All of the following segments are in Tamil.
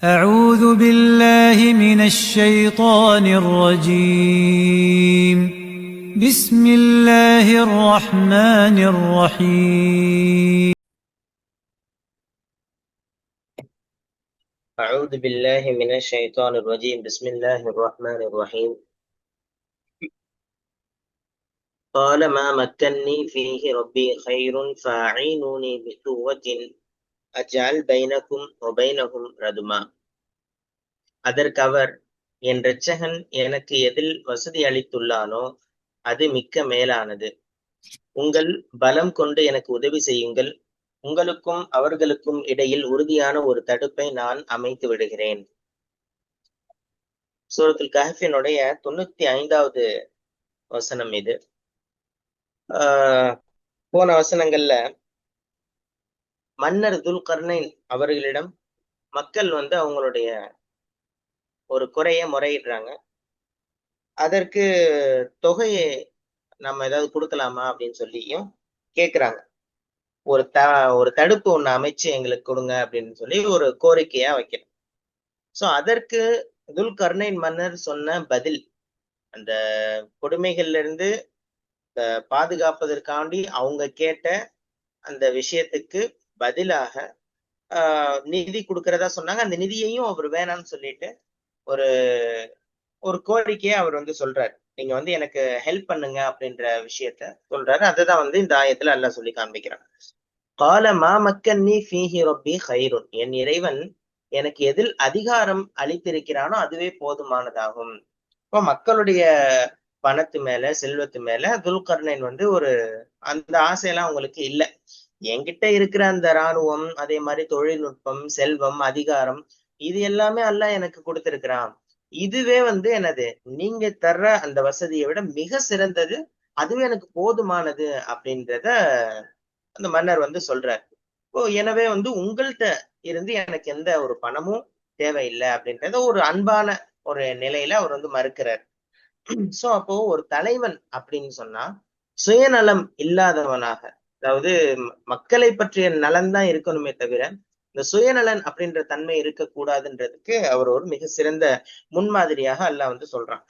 أعوذ بالله من الشيطان الرجيم. بسم الله الرحمن الرحيم. أعوذ بالله من الشيطان الرجيم. بسم الله الرحمن الرحيم. قال ما مكنني فيه ربي خير فأعينوني بقوة أجعل بينكم وبينهم ردما. அதற்கு அவர், என் இரட்சகன் எனக்கு எதில் வசதி அளித்துள்ளானோ அது மிக்க மேலானது. உங்கள் பலம் கொண்டு எனக்கு உதவி செய்யுங்கள். உங்களுக்கும் அவர்களுக்கும் இடையில் உறுதியான ஒரு தடுப்பை நான் அமைத்து விடுகிறேன். சூரத்துல் கஹ்ஃபினுடைய 95வது வசனம் இது. போன வசனங்கள்ல மன்னர் துல்கர்னைன் அவர்களிடம் மக்கள் அவங்களுடைய ஒரு குறைய முறையிடுறாங்க. அதற்கு தொகையை நம்ம ஏதாவது கொடுக்கலாமா அப்படின்னு சொல்லியும் கேட்கிறாங்க. ஒரு தடுப்பு ஒண்ணு அமைச்சு எங்களுக்கு கொடுங்க அப்படின்னு சொல்லி ஒரு கோரிக்கையா வைக்கிறோம். சோ அதற்கு துல்கர்னைன் மன்னர் சொன்ன பதில், அந்த கொடுமைகள்ல இருந்து பாதுகாப்பதற்காண்டி அவங்க கேட்ட அந்த விஷயத்துக்கு பதிலாக நிதி கொடுக்கறதா சொன்னாங்க. அந்த நிதியையும் அவர் வேணாம்னு சொல்லிட்டு ஒரு ஒரு கோரிக்கையை அவர் சொல்றாரு. நீங்க எனக்கு ஹெல்ப் பண்ணுங்க அப்படின்ற விஷயத்த சொல்றாரு. அதுதான் இந்த ஆயத்துல அல்லாஹ் சொல்லி காண்பிக்கிறான். கால மா மக்கன்னி ஃபீஹி ரப்பி கைருன். என் இறைவன் எனக்கு எதில் அதிகாரம் அளித்திருக்கிறானோ அதுவே போதுமானதாகும். இப்போ மக்களுடைய பணத்து மேல செல்வத்து மேல துல்கர்னைன் ஒரு அந்த ஆசையெல்லாம் உங்களுக்கு இல்லை. என்கிட்ட இருக்கிற அந்த இராணுவம், அதே மாதிரி தொழில்நுட்பம், செல்வம், அதிகாரம், இது எல்லாமே அல்லாஹ் எனக்கு கொடுத்திருக்கிறான். இதுவே என்னது, நீங்க தர்ற அந்த வசதியை விட மிக சிறந்தது, அதுவே எனக்கு போதுமானது அப்படின்றத அந்த மன்னர் சொல்றார். எனவே உங்கள்கிட்ட இருந்து எனக்கு எந்த ஒரு பணமும் தேவையில்லை அப்படின்றத ஒரு அன்பான ஒரு நிலையில அவர் மறுக்கிறார். சோ அப்போ ஒரு தலைவன் அப்படின்னு சொன்னா சுயநலம் இல்லாதவனாக, அதாவது மக்களை பற்றிய நலன் தான் இருக்கணுமே தவிர இந்த சுயநலன் அப்படின்ற தன்மை இருக்கக்கூடாதுன்றதுக்கு அவர் ஒரு மிக சிறந்த முன்மாதிரியாக அல்லாஹ் சொல்றான்.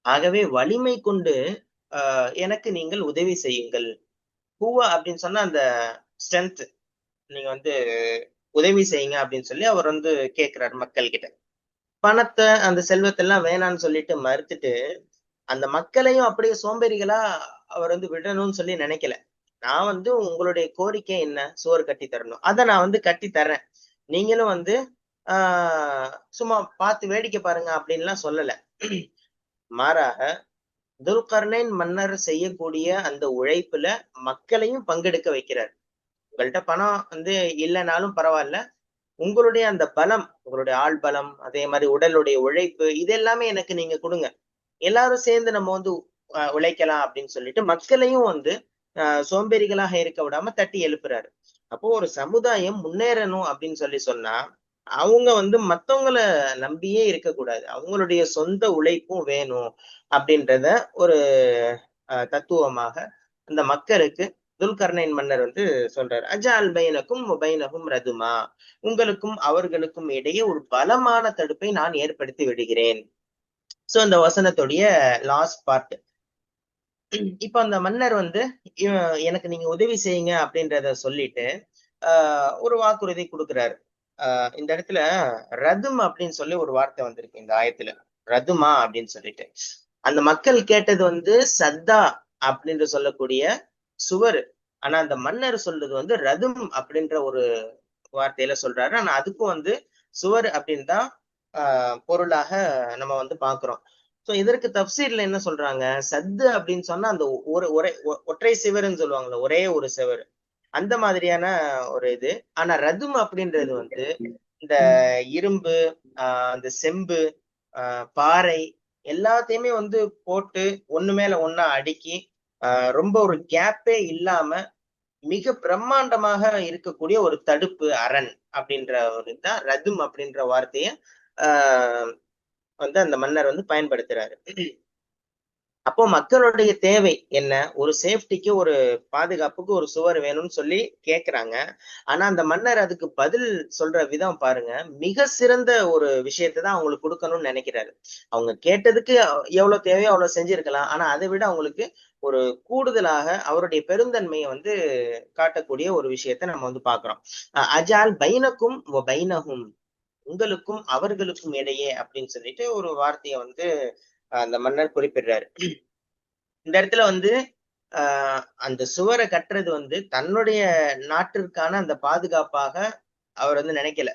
ஆகவே வலிமை கொண்டு எனக்கு நீங்கள் உதவி செய்யுங்கள். கூவா அப்படின்னு சொன்னா அந்த ஸ்ட்ரென்த், நீங்க உதவி செய்யுங்க அப்படின்னு சொல்லி அவர் கேட்கிறார் மக்கள் கிட்ட. பணத்தை அந்த செல்வத்தை எல்லாம் வேணான்னு சொல்லிட்டு மறுத்துட்டு அந்த மக்களையும் அப்படியே சோம்பேறிகளா அவர் விடணும்னு சொல்லி நினைக்கல. நான் உங்களுடைய கோரிக்கை என்ன, சோறு கட்டி தரணும், அதை நான் கட்டி தர்றேன். நீங்களும் சும்மா பார்த்து வேடிக்கை பாருங்க அப்படின்லாம் சொல்லல. மாறாக துல்கர்னைன் மன்னர் செய்யக்கூடிய அந்த உழைப்புல மக்களையும் பங்கெடுக்க வைக்கிறார். உங்கள்கிட்ட பணம் இல்லைனாலும் பரவாயில்ல, உங்களுடைய அந்த பலம், உங்களுடைய ஆள் பலம், அதே மாதிரி உடலுடைய உழைப்பு, இது எல்லாமே எனக்கு நீங்க கொடுங்க. எல்லாரும் சேர்ந்து நம்ம உழைக்கலாம் அப்படின்னு சொல்லிட்டு மக்களையும் சோம்பேறிகளாக இருக்க விடாம தட்டி எழுப்புறாரு. அப்போ ஒரு சமுதாயம் முன்னேறணும் அப்படின்னு சொன்னா அவங்க மத்தவங்களை நம்பியே இருக்கக்கூடாது, அவங்களுடைய சொந்த உழைப்பும் வேணும் அப்படின்றத ஒரு தத்துவமாக அந்த மக்களுக்கு துல்கர்னைன் மன்னர் சொல்றாரு. அஜால் பைனக்கும் பைனகும் ரதுமா. உங்களுக்கும் அவர்களுக்கும் இடையே ஒரு பலமான தடுப்பை நான் ஏற்படுத்தி விடுகிறேன். சோ அந்த வசனத்துடைய லாஸ்ட் பார்ட். இப்ப அந்த மன்னர் எனக்கு நீங்க உதவி செய்யுங்க அப்படின்றத சொல்லிட்டு ஒரு வாக்குறுதி கொடுக்கிறாரு. இந்த இடத்துல ரதும் அப்படின்னு சொல்லி ஒரு வார்த்தை வந்திருக்கு இந்த ஆயத்துல, ரதுமா அப்படின்னு சொல்லிட்டு. அந்த மக்கள் கேட்டது சத்தா அப்படின்னு சொல்லக்கூடிய சுவர். ஆனா அந்த மன்னர் சொல்றது ரதும் அப்படின்ற ஒரு வார்த்தையில சொல்றாரு. ஆனா அதுக்கும் சுவர் அப்படின்னு தான் பொருளாக நம்ம பாக்குறோம். சோ இதற்கு தப்சீர்ல என்ன சொல்றாங்க, சத்து அப்படின்னு சொன்னா அந்த ஒற்றை சிவருன்னு சொல்லுவாங்கல்ல, ஒரே ஒரு சிவர், அந்த மாதிரியான ஒரு இது. ஆனா ரதும் அப்படின்றது இந்த இரும்பு, அந்த செம்பு, பாறை எல்லாத்தையுமே போட்டு ஒண்ணு மேல ஒண்ணா அடுக்கி ரொம்ப ஒரு கேப்பே இல்லாம மிக பிரம்மாண்டமாக இருக்கக்கூடிய ஒரு தடுப்பு அரண் அப்படின்ற ஒரு தான் ரதும் அப்படின்ற வார்த்தைய அந்த மன்னர் பயன்படுத்துறாரு. அப்போ மக்களுடைய தேவை என்ன? ஒரு சேஃப்டிக்கு, ஒரு பாதுகாப்புக்கு ஒரு சுவர் வேணும்னு சொல்லி கேட்கிறாங்க. ஆனா அந்த மன்னர் அதுக்கு பதில் சொல்ற விதம் பாருங்க, மிக சிறந்த ஒரு விஷயத்த தான் அவங்களுக்கு குடுக்கணும்னு நெனைக்கிறாரு. அவங்க கேட்டதுக்கு எவ்வளவு தேவையோ அவ்வளவு செஞ்சிருக்கலாம். ஆனா அதை விட அவங்களுக்கு ஒரு கூடுதலாக அவருடைய பெருந்தன்மைய வந்து காட்டக்கூடிய ஒரு விஷயத்த நம்ம வந்து பார்க்கிறோம். அஜால் பைனக்கும் வ பைனஹும், உங்களுக்கும் அவர்களுக்கும் இடையே அப்படின்னு சொல்லிட்டு ஒரு வார்த்தைய வந்து அந்த மன்னர் குறிப்பிடுறாரு. இந்த இடத்துல வந்து அந்த சுவர கட்டுறது வந்து தன்னுடைய நாட்டிற்கான அந்த பாதுகாப்பாக அவர் வந்து நினைக்கல.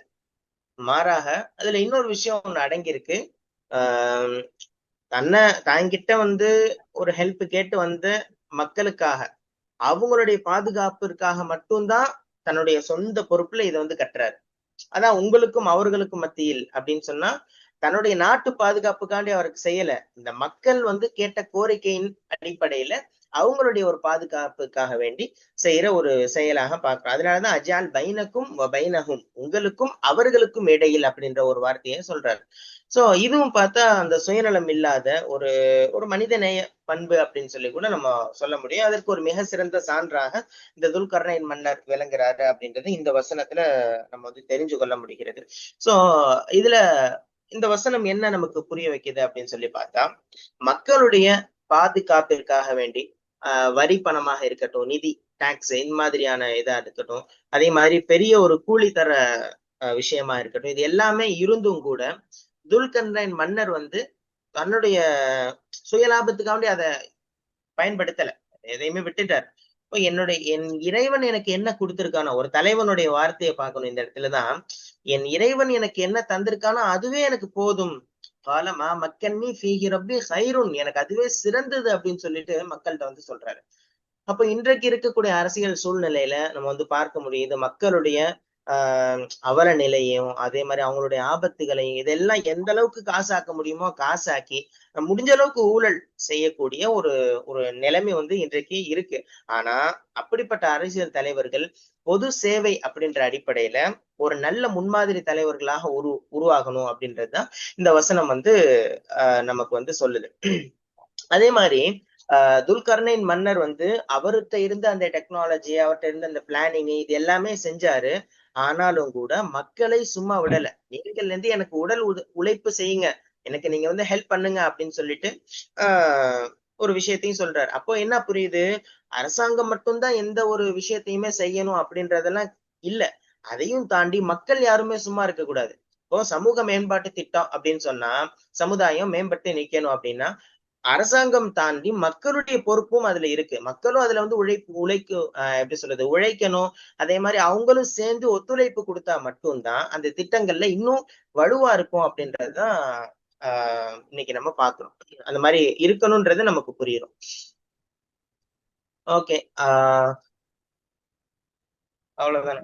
மாறாக அதுல இன்னொரு விஷயம் ஒண்ணு அடங்கியிருக்கு. ஆஹ் தன்கிட்ட வந்து ஒரு ஹெல்ப் கேட்டு வந்த மக்களுக்காக, அவங்களுடைய பாதுகாப்பிற்காக மட்டும்தான் தன்னுடைய சொந்த பொறுப்புல இதை வந்து கட்டுறாரு. அதான் உங்களுக்கும் அவர்களுக்கும் மத்தியில் அப்படின்னு சொன்னா, தன்னுடைய நாட்டு பாதுகாப்புக்காண்டி அவருக்கு செய்யல. இந்த மக்கள் வந்து கேட்ட கோரிக்கையின் அடிப்படையில அவங்களுடைய ஒரு பாதுகாப்புக்காக வேண்டி செய்யற ஒரு செயலாக பார்க்கிறோம். அதனாலதான் அஜால் பைனக்கும் பைனகும், உங்களுக்கும் அவர்களுக்கும் இடையில் அப்படின்ற ஒரு வார்த்தையை சொல்றாரு. சோ இதுவும் பார்த்தா அந்த சுயநலம் இல்லாத ஒரு ஒரு மனிதநேய பண்பு அப்படின்னு சொல்லி கூட நம்ம சொல்ல முடியும். அதற்கு ஒரு மிக சிறந்த சான்றாக இந்த துல்கர்ணைன் மன்னர் விளங்குறாரு அப்படின்றது இந்த வசனத்துல நம்ம வந்து தெரிஞ்சு கொள்ள முடிகிறது. சோ இதுல இந்த வசனம் என்ன நமக்கு புரிய வைக்குது அப்படின்னு சொல்லி பார்த்தா, மக்களுடைய பாதுகாப்பிற்காக வேண்டி வரி பணமாக இருக்கட்டும், நிதி, டாக்ஸ் இந்த மாதிரியான இதா இருக்கட்டும், அதே மாதிரி பெரிய ஒரு கூலி தர விஷயமா இருக்கட்டும், இது எல்லாமே இருந்தும் கூட துல்கர்னைன் மன்னர் வந்து தன்னுடைய சுயலாபத்துக்காண்டி அதை பயன்படுத்தல, எதையுமே விட்டுட்டார். இப்போ என் இறைவன் எனக்கு என்ன கொடுத்திருக்கானோ, ஒரு தலைவனுடைய வார்த்தையை பார்க்கணும் இந்த இடத்துலதான். என் இறைவன் எனக்கு என்ன தந்திருக்கானோ அதுவே எனக்கு போதும். காலமா மக்கன்னி ஃபீஹி ரப்பி ஹைருன், எனக்கு அதுவே சிறந்தது அப்படின்னு சொல்லிட்டு மக்கள்கிட்ட வந்து சொல்றாரு. அப்ப இன்றைக்கு இருக்கக்கூடிய அரசியல் சூழ்நிலையில நம்ம வந்து பார்க்க முடியுது, மக்களுடைய அவல நிலையும், அதே மாதிரி அவங்களுடைய ஆபத்துகளையும், இதெல்லாம் எந்த அளவுக்கு காசாக்க முடியுமோ காசாக்கி முடிஞ்ச அளவுக்கு ஊழல் செய்யக்கூடிய ஒரு ஒரு நிலைமை வந்து இன்றைக்கு இருக்கு. ஆனா அப்படிப்பட்ட அரசியல் தலைவர்கள் பொது சேவை அப்படின்ற அடிப்படையில ஒரு நல்ல முன்மாதிரி தலைவர்களாக உருவாகணும் அப்படின்றதுதான் இந்த வசனம் வந்து நமக்கு வந்து சொல்லுது. அதே மாதிரி துல்கர்னைன் மன்னர் வந்து அவர்கிட்ட இருந்த அந்த டெக்னாலஜி, அவர்கிட்ட இருந்த அந்த பிளானிங், இது எல்லாமே செஞ்சாரு. ஆனாலும் கூட மக்களை சும்மா விடல. நீங்கள் வந்து எனக்கு உடல் உழைப்பு செய்யுங்க, எனக்கு நீங்க வந்து ஹெல்ப் பண்ணுங்க அப்படின்னு சொல்லிட்டு ஒரு விஷயத்தையும் சொல்றாரு. அப்போ என்ன புரியுது, அரசாங்கம் மட்டும்தான் எந்த ஒரு விஷயத்தையுமே செய்யணும் அப்படின்றதெல்லாம் இல்ல. அதையும் தாண்டி மக்கள் யாருமே சும்மா இருக்க கூடாது. இப்போ சமூக மேம்பாட்டு திட்டம் அப்படின்னு சொன்னா, சமுதாயம் மேம்பட்டு நிக்கணும் அப்படின்னா அரசாங்கம் தாண்டி மக்களுடைய பொறுப்பும் அதுல இருக்கு. மக்களும் அதுல வந்து எப்படி சொல்றது, உழைக்கணும். அதே மாதிரி அவங்களும் சேர்ந்து ஒத்துழைப்பு கொடுத்தா மட்டும்தான் அந்த திட்டங்கள்ல இன்னும் வலுவா இருக்கும் அப்படின்றதுதான் இன்னைக்கு நம்ம பாக்குறோம். அந்த மாதிரி இருக்கணும்ன்றது நமக்கு புரியும். ஓகே, அவ்வளவுதானே.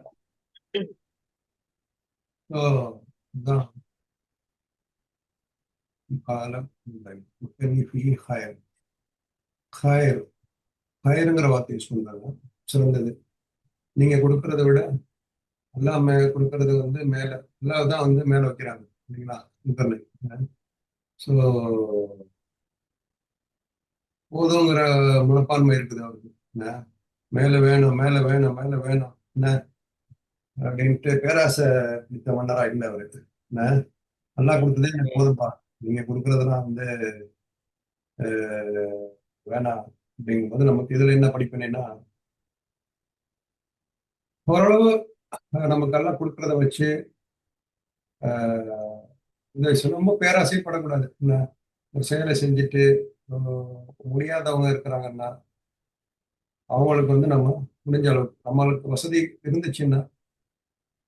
காலம் ஹயருங்கிற வார்த்தையை சொன்னாங்க, சிறந்தது. நீங்க கொடுக்கறத விட எல்லாம் கொடுக்கறது வந்து மேல, எல்லாம் தான் வந்து மேல வைக்கிறாங்க இல்லைங்களா, இன்டர்நெட். ஸோ போதுங்கிற மனப்பான்மை இருக்குது அவருக்கு. என்ன மேல வேணும், மேல வேணும், மேல வேணும் என்ன அப்படின்ட்டு பேராசை பிடித்த மன்னரா இல்லை அவருக்கு. என்ன நல்லா கொடுத்ததே எனக்கு போதும்பா, நீங்க கொடுக்கறதெல்லாம் வந்து வேணாம் அப்படிங்கும்போது நமக்கு இதுல என்ன படிப்பினைன்னா, ஓரளவு நமக்கெல்லாம் கொடுக்கறத வச்சு இந்த ரொம்ப பேராசைப்படக்கூடாது. என்ன ஒரு செயலை செஞ்சுட்டு முடியாதவங்க இருக்கிறாங்கன்னா அவங்களுக்கு வந்து நம்ம முடிஞ்ச அளவுக்கு, நம்மளுக்கு வசதி இருந்துச்சுன்னா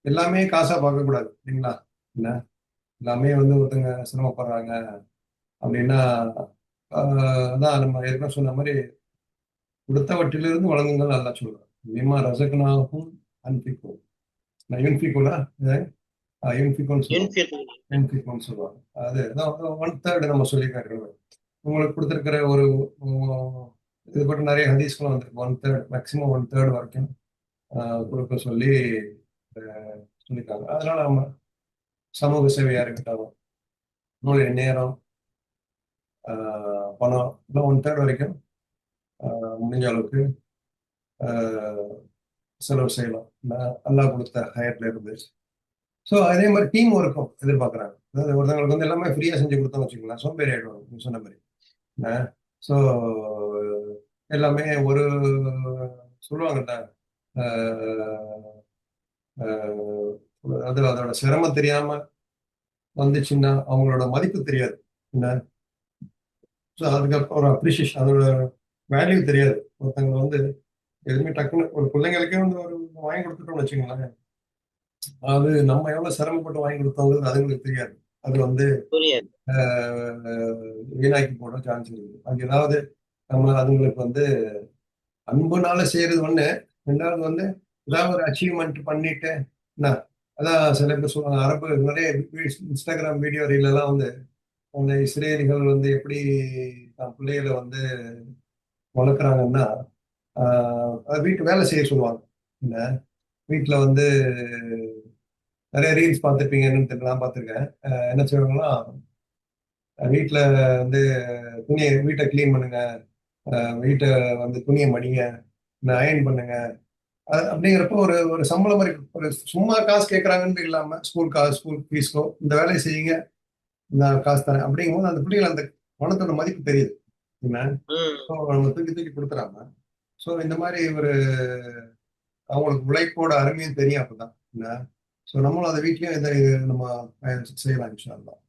எல்லாமே காசா பார்க்கக்கூடாது இல்லைங்களா. என்ன எல்லாமே வந்து ஒருத்தங்க சிரமப்படுறாங்க அப்படின்னா அதான் நம்ம ஏற்கனவே சொன்ன மாதிரி கொடுத்தவற்றிலிருந்து வழங்குங்கள் நல்லா சொல்றேன். நிமா ரசகனாகவும் அன்பிக்கும், நான் யூன்பிக்கோல யூன்பிக்கோன்னு சொல்லுவாங்க. அது 1/3 நம்ம சொல்லி காட்டுறோம். உங்களுக்கு கொடுத்துருக்கிற ஒரு இது பற்றி நிறைய ஹதீஸ்களும் வந்திருக்கு. 1/3 மேக்சிமம் 1/3 வரைக்கும் கொடுக்க சொல்லி சொல்லியிருக்காங்க. அதனால நம்ம சமூக சேவையா இருக்கட்டும், நம்மளுடைய நேரம், பணம் எல்லாம் 1/3 வரைக்கும் முடிஞ்ச அளவுக்கு செலவு செய்யலாம். அல்லாஹ் கொடுத்த ஹயர்ல இருந்து. ஸோ அதே மாதிரி டீம் ஒர்க்கும் எதிர்பார்க்குறாங்க. அதாவது ஒருத்தவங்களுக்கு வந்து எல்லாமே ஃப்ரீயாக செஞ்சு கொடுத்தோம்னு வச்சுக்கலாம், சோம்பேறி ஆயிடுவாங்க நீங்க சொன்ன மாதிரி. ஸோ எல்லாமே ஒரு சொல்லுவாங்கல்ல, அது அதோட சிரமம் தெரியாம வந்துச்சுன்னா அவங்களோட மதிப்பு தெரியாது. என்ன ஸோ அதுக்கப்புறம் ஒரு அப்ரிசியேஷன், அதோட வேல்யூ தெரியாது. ஒருத்தவங்க வந்து எதுவுமே டக்குன்னு ஒரு பிள்ளைங்களுக்கே வந்து ஒரு வாங்கி கொடுத்துட்டோம்னு வச்சுக்கோங்களேன், அது நம்ம எவ்வளவு சிரமப்பட்டு வாங்கி கொடுத்தோங்கிறது அதுங்களுக்கு தெரியாது. அது வந்து புரியாது. வீணாக்கி போட சான்ஸ் இருக்கு. அது ஏதாவது நம்ம அதுங்களுக்கு வந்து அன்புனால செய்யறது ஒண்ணு, ரெண்டாவது வந்து ஏதாவது ஒரு அச்சீவ்மெண்ட் பண்ணிட்டு என்ன, அதான் சில பேர் சொல்லுவாங்க, அரபு நிறைய இன்ஸ்டாகிராம் வீடியோ ரீல் எல்லாம் வந்து அந்த இஸ்ரேலிகள் வந்து எப்படி தன் பிள்ளைகளை வந்து வளர்க்குறாங்கன்னா, வீட்டு வேலை செய்ய சொல்லுவாங்க. என்ன வீட்டில் வந்து நிறைய ரீல்ஸ் பார்த்துருப்பீங்கன்னு தெரியல, நான் பார்த்துருக்கேன். என்ன செய்வாங்கன்னா, வீட்டில் வந்து வீட்டை கிளீன் பண்ணுங்க, வீட்டை வந்து துணியை மடிங்க, அயன் பண்ணுங்க. அப்படிங்கிறப்போ ஒரு ஒரு சம்பளம் மாதிரி ஒரு சும்மா காசு கேட்கறாங்கன்னு இல்லாம ஸ்கூல் ஃபீஸ்க்கோ இந்த வேலையை செய்யுங்க, நான் காசு தரேன் அப்படிங்கும்போது அந்த பிள்ளைகள் அந்த பணத்தோட மதிப்பு தெரியுது. என்ன நம்ம தூக்கி தூக்கி கொடுத்துறாம, ஸோ இந்த மாதிரி ஒரு அவங்களுக்கு உழைப்போட அருமையும் தெரியும் அப்பதான். என்ன ஸோ நம்மளும் அதை வீட்லயும் இதை நம்ம செய்யலாம் இன்ஷா அல்லாஹ்.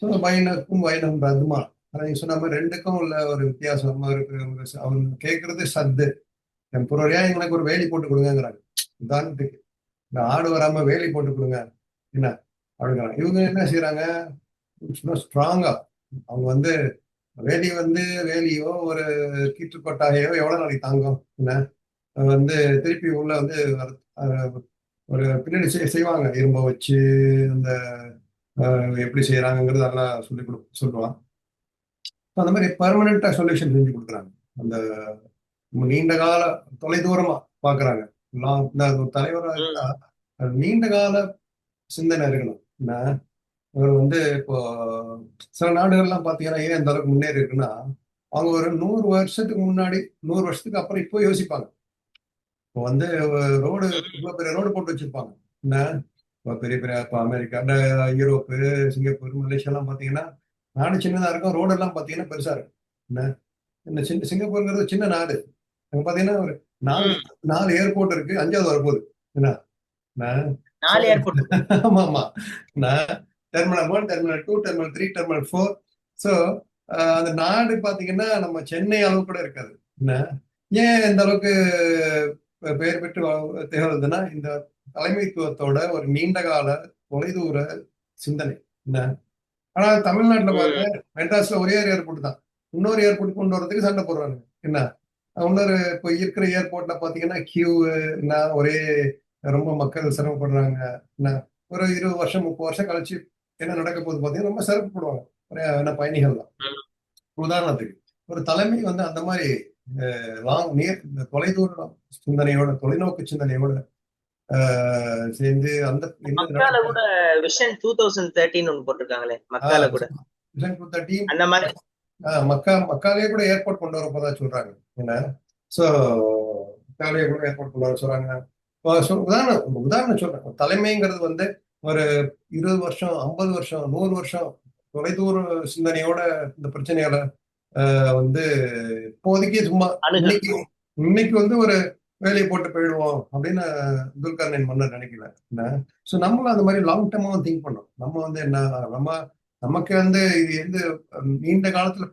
ஸோ பயனுக்கும் பயனும் ரத்துமா, நீங்க சொன்ன மாதிரி ரெண்டுக்கும் உள்ள ஒரு வித்தியாசம் இருக்கு. அவங்க கேட்கறது சத்து, டெம்பரரியா எங்களுக்கு ஒரு வேலி போட்டு கொடுங்கிறாங்க. உதாரணத்துக்கு இந்த ஆடு வராம வேலி போட்டு கொடுங்க என்ன அப்படிங்கிறாங்க. இவங்க என்ன செய்யறாங்க, ஸ்ட்ராங்கா அவங்க வந்து வேலியோ ஒரு கீற்று கொட்டாகையோ எவ்வளவு நாளைக்கு தாங்கும் என்ன, வந்து திருப்பி உள்ள வந்து ஒரு பின்னாடி செய்வாங்க, இரும்ப வச்சு அந்த எப்படி செய்யறாங்கிறது நல்லா சொல்லுவான். அந்த மாதிரி பர்மனண்டா சொல்யூஷன் செஞ்சு கொடுக்குறாங்க. அந்த நீண்ட கால தொலைதூரமா பாக்குறாங்க. தலைவராக இருந்தா நீண்ட கால சிந்தனை இருக்கணும். இவர் வந்து இப்போ சில நாடுகள்லாம் பாத்தீங்கன்னா ஏன் இந்த அளவுக்கு முன்னேறி இருக்குன்னா, அவங்க ஒரு 100 வருஷத்துக்கு முன்னாடி 100 வருஷத்துக்கு அப்புறம் இப்போ யோசிப்பாங்க. இப்போ வந்து ரோடு இவ்வளவு பெரிய ரோடு போட்டு வச்சிருப்பாங்க. என்ன பெரிய பெரிய இப்போ அமெரிக்கா, யூரோப்பு, சிங்கப்பூர், மலேசியா எல்லாம் பாத்தீங்கன்னா நாடு சின்னதா இருக்கும், ரோடு எல்லாம் பாத்தீங்கன்னா பெருசா இருக்கும். என்ன இந்த சிங்கப்பூருங்கிறது சின்ன நாடு. அங்க பாத்தீங்கன்னா ஒரு 4 ஏர்போர்ட் இருக்கு, 5வது வரப்போகுது. என்ன 4 ஏர்போர்ட். ஆமா ஆமா, terminal 1, terminal 2, terminal 3, terminal 4. So அந்த நாடு பாத்தீங்கன்னா நம்ம சென்னை அளவு கூட இருக்காது. என்ன ஏன் இந்த அளவுக்கு பெயர் பெற்று திகழ்ந்ததுன்னா இந்த தலைமைத்துவத்தோட ஒரு நீண்ட கால தொலைதூர சிந்தனை. என்ன ஆனா தமிழ்நாட்டுல பாருங்க, மெட்ராஸ்ல ஒரே ஒரு ஏர்போர்ட் தான், இன்னொரு ஏர்போர்ட் கொண்டு வரதுக்கு சண்டை போடுறாங்க. என்ன இன்னொரு இப்போ இருக்கிற ஏர்போர்ட்ல பாத்தீங்கன்னா கியூ என்ன, ஒரே ரொம்ப மக்கள் சிரமப்படுறாங்க. என்ன ஒரு 20 வருஷம் 30 வருஷம் கழிச்சு என்ன நடக்க போகுது பாத்தீங்கன்னா ரொம்ப சிரமப்படுவாங்க என்ன பயணிகள் தான். உதாரணத்துக்கு ஒரு தலைமை வந்து அந்த மாதிரி தொலைதூர சிந்தனையோட தொலைநோக்கு சிந்தனையோட சேர்ந்து அந்த மக்கால கூட விஷன் 2013 ஒன்னு போட்டிருக்காங்களே, மக்கால கூட விஷன் 2013 அந்த மாதிரி மக்காலே கூட ஏர்போர்ட் கொண்டு வர போதா சொல்றாங்க. என்ன சோ மக்காலே கூட ஏர்போர்ட் கொண்டு வர சொல்றாங்க. உதாரணம் சொல்றேன், தலைமைங்கிறது வந்து ஒரு 20 வருஷம் 50 வருஷம் 100 வருஷம் தொலைதூர சிந்தனையோட இந்த பிரச்சனைகளை வந்து இப்போதைக்கு சும்மா இன்னைக்கு வந்து ஒரு வேலையை போட்டு போயிடுவோம் அப்படின்னு துல்கர்னைன் மன்னர் நினைக்கல. ஸோ நம்மளும் அந்த மாதிரி லாங் டர்மாவும் திங்க் பண்ணோம். நம்ம வந்து என்ன நமக்கு வந்து இது எந்த நீண்ட காலத்துல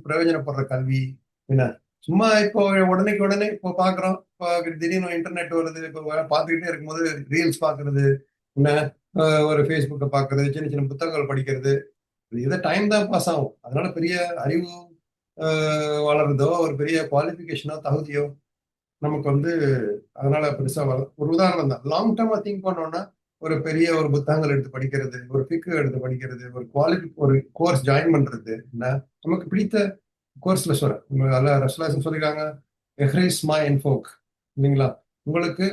பிரயோஜனப்படுற கல்வி என்ன, சும்மா இப்போ உடனே இப்போ பாக்குறோம், திடீர்னு இன்டர்நெட் வருது, இப்போ பார்த்துக்கிட்டே இருக்கும்போது ரீல்ஸ் பாக்குறது என்ன, ஒரு ஃபேஸ்புக்கை பாக்குறது, சின்ன சின்ன புத்தகங்கள் படிக்கிறது, இதை டைம் தான் பாஸ் ஆகும். அதனால பெரிய அறிவு வளர்றதோ ஒரு பெரிய குவாலிஃபிகேஷனோ தகுதியோ நமக்கு வந்து அதனால பெருசா ஒரு உதாரணம் தான். லாங் டர்மா திங்க் பண்ணோம்னா ஒரு பெரிய ஒரு புத்தகங்கள் எடுத்து படிக்கிறது, ஒரு பிக்கு எடுத்து படிக்கிறது, ஒரு கோர்ஸ் ஜாயின் பண்றது, நமக்கு பிடித்த கோர்ஸ்ல சொல்றேன் சொல்லிருக்காங்க, எஹ்ரிஸ் மா என்ஃபோக் இல்லைங்களா, உங்களுக்கு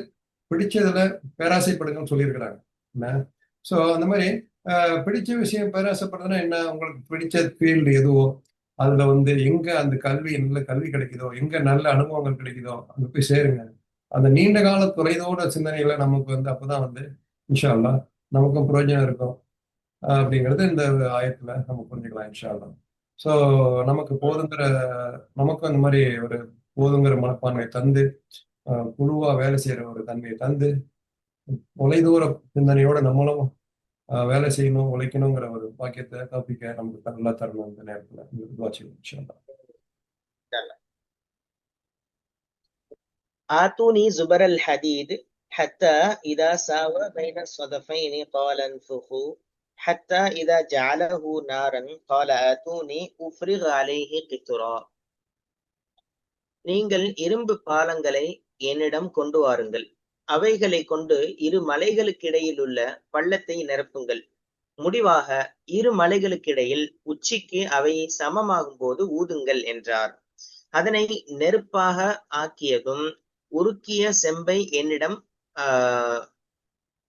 பிடிச்சதுல பேராசைப்படுங்கன்னு சொல்லியிருக்கிறாங்க. என்ன ஸோ அந்த மாதிரி பிடிச்ச விஷயம் பேராசைப்படுறதுன்னா என்ன, உங்களுக்கு பிடிச்ச ஃபீல்டு எதுவோ அதுல எங்க அந்த நல்ல கல்வி கிடைக்குதோ, எங்க நல்ல அனுபவங்கள் கிடைக்குதோ அங்க போய் சேருங்க. அந்த நீண்ட கால தொலைதோட சிந்தனைகளை நமக்கு அப்பதான் இன்ஷா அல்லாஹ் நமக்கும் பிரயோஜனம் இருக்கும் அப்படிங்கிறது இந்த ஆயத்துல நம்ம புரிஞ்சுக்கலாம் இன்ஷா அல்லாஹ். ஸோ நமக்கு நமக்கும் அந்த மாதிரி ஒரு போதுங்கிற மனப்பான்மை தந்து குழுவா வேலை செய்யற ஒரு தன்மையை தந்து தொலைதூர சிந்தனையோட நம்மளும் வேலை செய்யணும், உழைக்கணுங்கிற ஒரு பாக்கியத்தை தப்பிக்க நமக்கு நல்லா தரணும் இந்த நேரத்துல துவா செய்யணும் இன்ஷா அல்லாஹ். آتوني زبر الحديد حتى إذا ساوى بين الصدفين قال انفخوا حتى إذا جعله نارا قال آتوني أفرغ عليه قطرا. நீங்கள் இரும்பு பாலங்களை என்னிடம் கொண்டு வாருங்கள், அவைகளை கொண்டு இரு மலைகளுக்கிடையில் உள்ள பள்ளத்தை நிரப்புங்கள், முடிவாக இரு மலைகளுக்கிடையில் உச்சிக்கு அவை சமமாகும் போது ஊதுங்கள் என்றார். அதனை நெருப்பாக ஆக்கியதும் உருக்கிய செம்பை என்னிடம்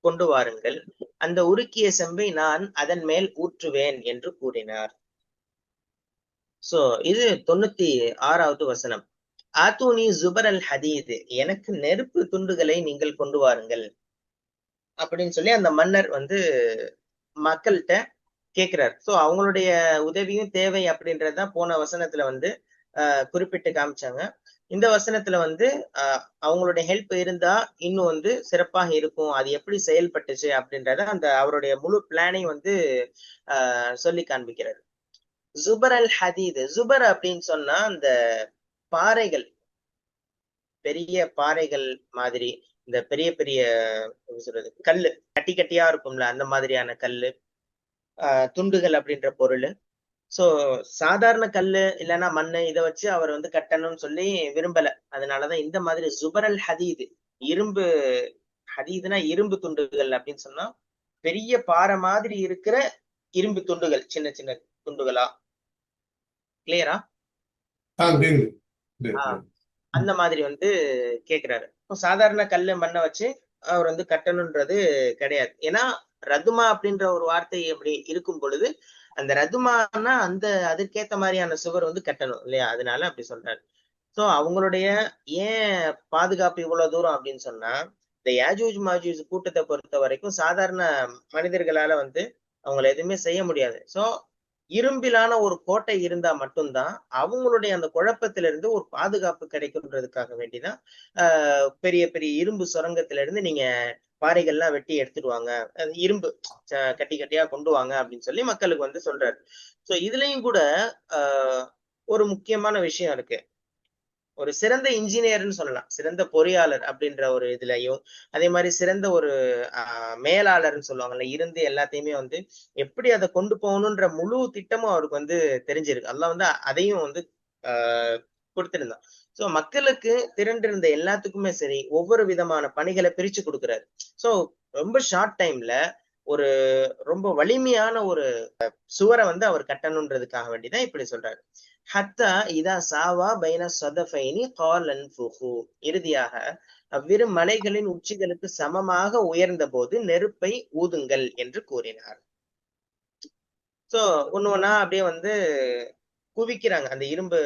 கொண்டு வாருங்கள், அந்த உருக்கிய செம்பை நான் அதன் மேல் ஊற்றுவேன் என்று கூறினார். சோ இது 96வது வசனம். ஆத்தூனி ஜுபர் அல் ஹதீத், எனக்கு நெருப்பு துண்டுகளை நீங்கள் கொண்டு வாருங்கள் அப்படின்னு சொல்லி அந்த மன்னர் மக்கள்கிட்ட கேட்கிறார். சோ அவங்களுடைய உதவியும் தேவை அப்படின்றதுதான் போன வசனத்துல குறிப்பிட்டு காமிச்சாங்க. இந்த வசனத்துல அவங்களுடைய ஹெல்ப் இருந்தா இன்னும் சிறப்பாக இருக்கும். அது எப்படி செயல்பட்டுச்சு அப்படின்றத அவருடைய முழு பிளானையும் சொல்லி காண்பிக்கிறார். ஜுபர் அல் ஹதீத், ஜுபர் அப்படின்னு சொன்னா அந்த பாறைகள், பெரிய பாறைகள் மாதிரி, இந்த பெரிய பெரிய சொல்றது கல்லு கட்டி கட்டியா இருக்கும்ல, அந்த மாதிரியான கல்லு, துண்டுகள் அப்படின்ற பொருள். சோ சாதாரண கல்லு இல்லைன்னா மண்ணு இதை வச்சு அவர் கட்டணும்னு சொல்லி விரும்பல. அதனாலதான் இந்த மாதிரி ஜுபர் அல் ஹதீத், இரும்பு, ஹதீதுனா இரும்பு துண்டுகள் அப்படின்னு சொன்னா பெரிய பாறை மாதிரி இருக்கிற இரும்பு துண்டுகள், சின்ன சின்ன துண்டுகளா. கிளியரா? அந்த மாதிரி கேக்குறாரு. சாதாரண கல்லு மண்ணை வச்சு அவர் கட்டணும்ன்றது கிடையாது. ஏன்னா ரதுமா அப்படின்ற ஒரு வார்த்தை அப்படி இருக்கும் பொழுது அந்த ரதுமானா அதுக்கேத்த மாதிரியான சுவர் கட்டணும் இல்லையா, அதனால அப்படி சொல்றாரு. சோ அவங்களுடைய ஏன் பாதுகாப்பு இவ்வளவு தூரம் அப்படின்னு சொன்னா, இந்த யாஜூஜ் மாஜூஜ் கூட்டத்தை பொறுத்த வரைக்கும் சாதாரண மனிதர்களால அவங்களை எதுவுமே செய்ய முடியாது. சோ இரும்பிலான ஒரு கோட்டை இருந்தா மட்டும்தான் அவங்களுடைய அந்த குழப்பத்திலிருந்து ஒரு பாதுகாப்பு கிடைக்கும்ன்றதுக்காக வேண்டிதான் பெரிய பெரிய இரும்பு சுரங்கத்தில நீங்க பாறைகள்லாம் வெட்டி எடுத்துடுவாங்க, இரும்பு கட்டி கட்டியா கொண்டு வாங்க அப்படின்னு சொல்லி மக்களுக்கு சொல்றாரு. சோ இதுலயும் கூட ஒரு முக்கியமான விஷயம் இருக்கு. ஒரு சிறந்த இன்ஜினியர்னு சொல்லலாம், சிறந்த பொறியாளர் அப்படின்ற ஒரு இதுலயும், அதே மாதிரி சிறந்த ஒரு மேலாளர்னு சொல்லுவாங்கல்ல, இருந்து எல்லாத்தையுமே எப்படி அதை கொண்டு போகணும்ன்ற முழு திட்டமும் அவருக்கு தெரிஞ்சிருக்கு. அல்லாஹ் அதையும் கொடுத்திருந்தான். சோ மக்களுக்கு திரண்டிருந்த எல்லாத்துக்குமே சரி ஒவ்வொரு விதமான பணிகளை பிரிச்சு கொடுக்குறாரு. சோ ரொம்ப ஷார்ட் டைம்ல ஒரு ரொம்ப வலிமையான ஒரு சுவரை அவர் கட்டணும்ன்றதுக்காக வேண்டிதான் இப்படி சொல்றாரு. ஹத்தா இதா சாவா பைன சதஃபைனி கால் அன்ஃபுஹு, இறுதியாக அவ்விரு மலைகளின் உச்சிகளுக்கு சமமாக உயர்ந்த போது நெருப்பை ஊதுங்கள் என்று கூறினார். சோ ஒண்ணு ஒண்ணா அப்படியே குவிக்கிறாங்க, அந்த இரும்பு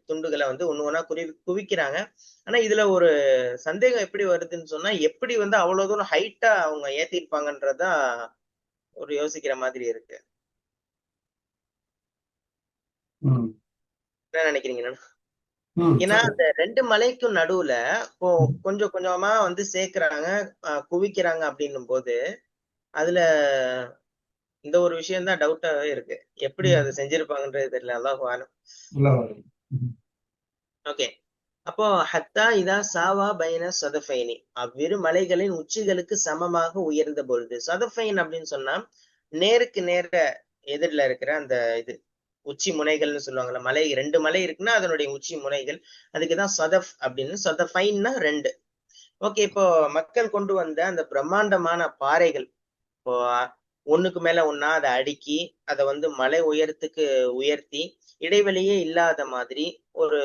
துண்டுகளை ஒண்ணு ஒண்ணா குவிக்கிறாங்க. ஆனா இதுல ஒரு சந்தேகம் எப்படி வருதுன்னு சொன்னா, எப்படி அவ்வளவு தூரம் ஹைட்டா அவங்க ஏத்திருப்பாங்கன்றதான் ஒரு யோசிக்கிற மாதிரி இருக்கு. என்ன நினைக்கிறீங்க? ஏன்னா அந்த ரெண்டு மலைக்கும் நடுவுல கொஞ்சம் கொஞ்சமா சேர்க்கிறாங்க, குவிக்கிறாங்க அப்படின்னும் போது அதுல இந்த ஒரு விஷயம் தான் டவுட்டாவே இருக்கு, எப்படி அதை செஞ்சிருப்பாங்கன்றது தெரியல. அல்லாஹ் ஆலம். ஓகே, அப்போ ஹத்தா இதா சாவா பைன சதஃபைனி, அவ்விரு மலைகளின் உச்சிகளுக்கு சமமாக உயர்ந்த பொழுது. சதஃபைன் அப்படின்னு சொன்னா நேருக்கு நேர எதிரில இருக்கிற அந்த இது உச்சி முனைகள்னு சொல்லுவாங்கல்ல, மலை ரெண்டு மலை இருக்குன்னா அதனுடைய உச்சி முனைகள், அதுக்குதான் சதஃப் அப்படின்னு. சதஃபைன்னா ரெண்டு. ஓகே, இப்போ மக்கள் கொண்டு வந்த அந்த பிரம்மாண்டமான பாறைகள் இப்போ ஒண்ணுக்கு மேல ஒன்னா அதை அடுக்கி அதை மலை உயரத்துக்கு உயர்த்தி இடைவெளியே இல்லாத மாதிரி ஒரு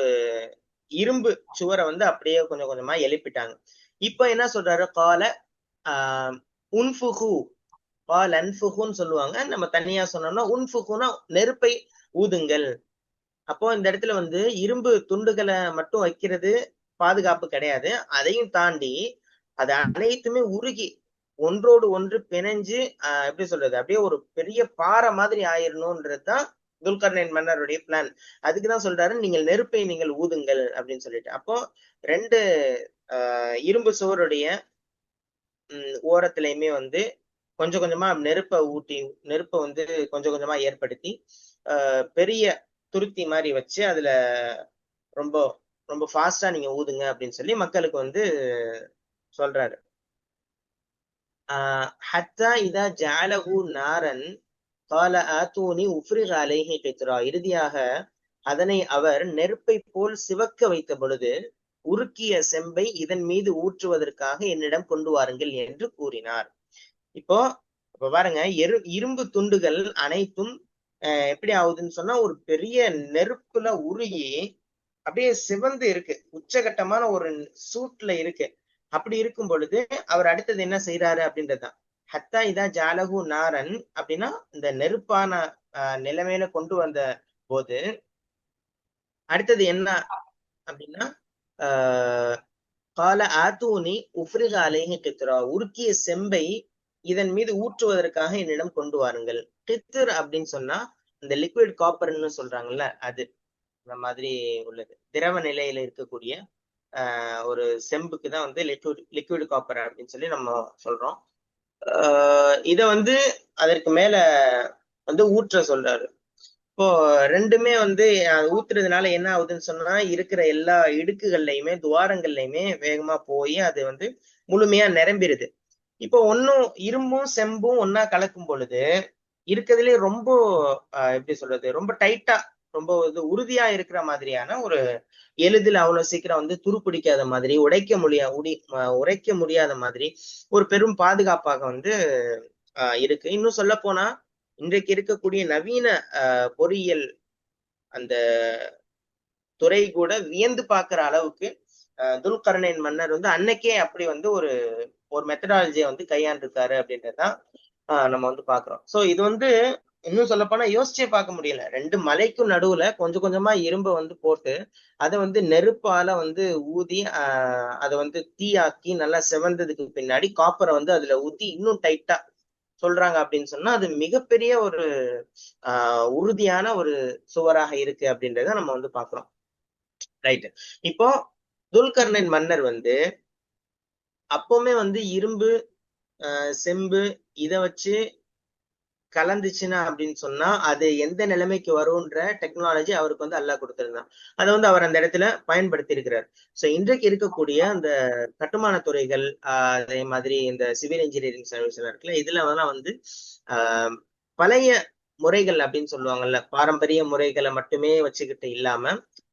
இரும்பு சுவரை அப்படியே கொஞ்சம் கொஞ்சமா எழுப்பிட்டாங்க. இப்ப என்ன சொல்றாரு, கால உன்ஃபுகு, கால் அன்ஃபுகுன்னு சொல்லுவாங்க. நம்ம தனியா சொன்னோம்னா உன்ஃபுகுனா நெருப்பை ஊதுங்கள், அப்போ இந்த இடத்துல வந்து இரும்பு துண்டுகளை மட்டும் வைக்கிறது பாதுகாப்பு கிடையாது. அதையும் தாண்டி அது அனைத்துமே உருகி ஒன்றோடு ஒன்று பிணைஞ்சு எப்படி சொல்றது, அப்படியே ஒரு பெரிய பாறை மாதிரி ஆயிரணும்ன்றதுதான் துல்கர்னைன் மன்னருடைய பிளான். அதுக்குதான் சொல்றாரு, நீங்கள் நெருப்பை நீங்கள் ஊதுங்கள் அப்படின்னு சொல்லிட்டு. அப்போ 2 இரும்பு சுவருடைய ஓரத்திலயுமே வந்து கொஞ்சம் கொஞ்சமா நெருப்பை வந்து கொஞ்சம் கொஞ்சமா ஏற்படுத்தி பெரிய துருத்தி மாதிரி வச்சு அதுல ரொம்ப ரொம்ப ஃபாஸ்டா நீங்க ஊதுங்க அப்படின்னு சொல்லி மக்களுக்கு வந்து சொல்றாரு. ஹத்தா இதா ஜஅலஹு நாரன் கால ஆத்தூனி உஃப்ரிக அலைஹி கித்ரா. இறுதியாக அதனை அவர் நெருப்பை போல் சிவக்க வைத்த பொழுது உருக்கிய செம்பை இதன் மீது ஊற்றுவதற்காக என்னிடம் கொண்டு வாருங்கள் என்று கூறினார். இப்போ இப்ப பாருங்க, இரும்பு துண்டுகள் அனைத்தும் எப்படி ஆகுதுன்னு சொன்னா ஒரு பெரிய நெருப்புல உருகி அப்படியே சிவந்து இருக்கு, உச்சகட்டமான ஒரு சூட்ல இருக்கு. அப்படி இருக்கும் பொழுது அவர் அடுத்தது என்ன செய்யறாரு அப்படின்றதுதான். ஹத்தா இதா ஜாலகு நாரன் அப்படின்னா இந்த நெருப்பான நிலைமையில கொண்டு வந்த போது அடுத்தது என்ன அப்படின்னா கால ஆத்தூனி உஃப்ரிக அலைஹி கித்ரா, உருக்கிய செம்பை இதன் மீது ஊற்றுவதற்காக என்னிடம் கொண்டு வாருங்கள். கித்ர் அப்படின்னு சொன்னா இந்த லிக்விட் காப்பர்ன்னு சொல்றாங்கல்ல, அது இந்த மாதிரி உள்ளது திரவ நிலையில இருக்கக்கூடிய ஒரு செம்புக்கு தான் வந்து லிக்விட் காப்பர் அப்படின்னு சொல்லி நம்ம சொல்றோம். இத வந்து அதற்கு மேல வந்து ஊற்ற சொல்றாரு. இப்போ ரெண்டுமே வந்து ஊத்துறதுனால என்ன ஆகுதுன்னு சொன்னா இருக்கிற எல்லா இடுக்குகள்லயுமே துவாரங்கள்லயுமே வேகமா போய் அது வந்து முழுமையா நிரம்பிடுது. இப்போ ஒன்னும் இரும்பும் செம்பும் ஒன்னா கலக்கும் பொழுது இருக்கிறதுலே ரொம்ப எப்படி சொல்றது, ரொம்ப டைட்டா ரொம்ப இது உறுதியா இருக்கிற மாதிரியான ஒரு எளிதில் அவ்வளவு சீக்கிரம் வந்து துருப்பிடிக்காத மாதிரி உடைக்க முடியாத மாதிரி ஒரு பெரும் பாதுகாப்பாக வந்து இருக்கு. இன்னும் சொல்ல போனா இன்றைக்கு இருக்கக்கூடிய நவீன பொறியியல் அந்த துறை கூட வியந்து பார்க்கிற அளவுக்கு துல்கர்னைன் மன்னர் வந்து அன்னைக்கே அப்படி வந்து ஒரு மெத்தடாலஜியை வந்து கையாண்டிருக்காரு அப்படின்றதுதான் நம்ம வந்து பாக்குறோம். சோ இது வந்து இன்னும் சொல்ல போனா யோசிச்சே பார்க்க முடியல. 2 மலைக்கும் நடுவுல கொஞ்சம் கொஞ்சமா இரும்பை வந்து போட்டு அதை வந்து நெருப்பால வந்து ஊதி அதை வந்து தீயாக்கி நல்லா செவந்ததுக்கு பின்னாடி காப்பரை வந்து அதுல ஊத்தி இன்னும் டைட்டா சொல்றாங்க அப்படின்னு சொன்னா அது மிகப்பெரிய ஒரு உறுதியான ஒரு சுவராக இருக்கு அப்படின்றத நம்ம வந்து பாக்குறோம். ரைட். இப்போ துல்கர்னைன் மன்னர் வந்து அப்பவுமே வந்து இரும்பு செம்பு இதை வச்சு கலந்துச்சுன்னா அப்படின்னு சொன்னா அது எந்த நிலைமைக்கு வரும்ன்ற டெக்னாலஜி அவருக்கு வந்து அல்லாஹ் கொடுத்திருந்தான். அதை வந்து அவர் அந்த இடத்துல பயன்படுத்தி இருக்கிறார். சோ இன்றைக்கு இருக்கக்கூடிய அந்த கட்டுமான துறைகள் அதே மாதிரி இந்த சிவில் இன்ஜினியரிங் சர்வீஸ் எல்லாம் இருக்குல்ல, இதுல வந்து பழைய முறைகள் அப்படின்னு சொல்லுவாங்கல்ல, பாரம்பரிய முறைகளை மட்டுமே வச்சுக்கிட்டு இல்லாம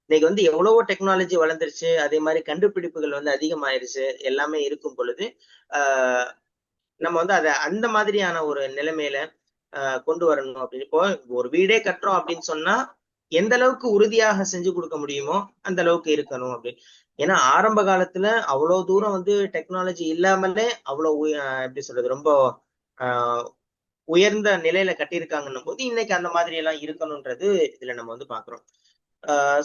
இன்னைக்கு வந்து எவ்வளவோ டெக்னாலஜி வளர்ந்துருச்சு, அதே மாதிரி கண்டுபிடிப்புகள் வந்து அதிகமாயிருச்சு. எல்லாமே இருக்கும் பொழுது நம்ம வந்து அதை அந்த மாதிரியான ஒரு நிலைமையில கொண்டு வரணும் அப்படின்னு. இப்போ ஒரு வீடே கட்டுறோம் அப்படின்னு சொன்னா எந்த அளவுக்கு உறுதியாக செஞ்சு கொடுக்க முடியுமோ அந்த அளவுக்கு இருக்கணும் அப்படின்னு. ஏன்னா ஆரம்ப காலத்துல அவ்வளவு தூரம் வந்து டெக்னாலஜி இல்லாமலே அவ்வளவு எப்படி சொல்றது ரொம்ப உயர்ந்த நிலையில கட்டியிருக்காங்கன்னும் போது இன்னைக்கு அந்த மாதிரி எல்லாம் இருக்கணும்ன்றது இதுல நம்ம வந்து பாக்குறோம்.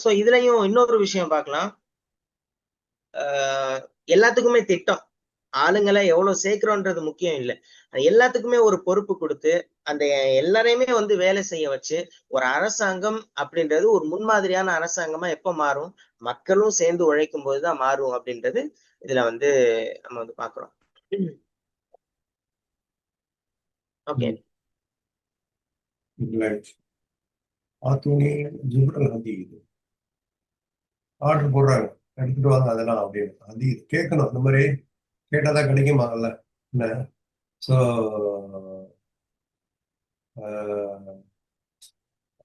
சோ இதுலயும் இன்னொரு விஷயம் பார்க்கலாம். எல்லாத்துக்குமே திட்டம், ஆளுங்களை எவ்வளவு சேர்க்கிறோன்றது முக்கியம் இல்லை, எல்லாத்துக்குமே ஒரு பொறுப்பு கொடுத்து அந்த எல்லாரையுமே வந்து வேலை செய்ய வச்சு ஒரு அரசாங்கம் அப்படின்றது ஒரு முன்மாதிரியான அரசாங்கமா எப்ப மாறும், மக்களும் சேர்ந்து உழைக்கும் போதுதான் மாறும் அப்படின்றது இதுல வந்து நம்ம வந்து பாக்குறோம். ஓகே. ஆத்தூனி ஜிப்ரல் ஹதீத் ஆர்டர் போடுறாங்க, எடுத்துட்டு வாங்க அதெல்லாம் அப்படின்னு. ஹதீத் கேட்கணும், அந்த மாதிரி கேட்டாதான் கிடைக்குமாங்கல்ல என்ன. ஸோ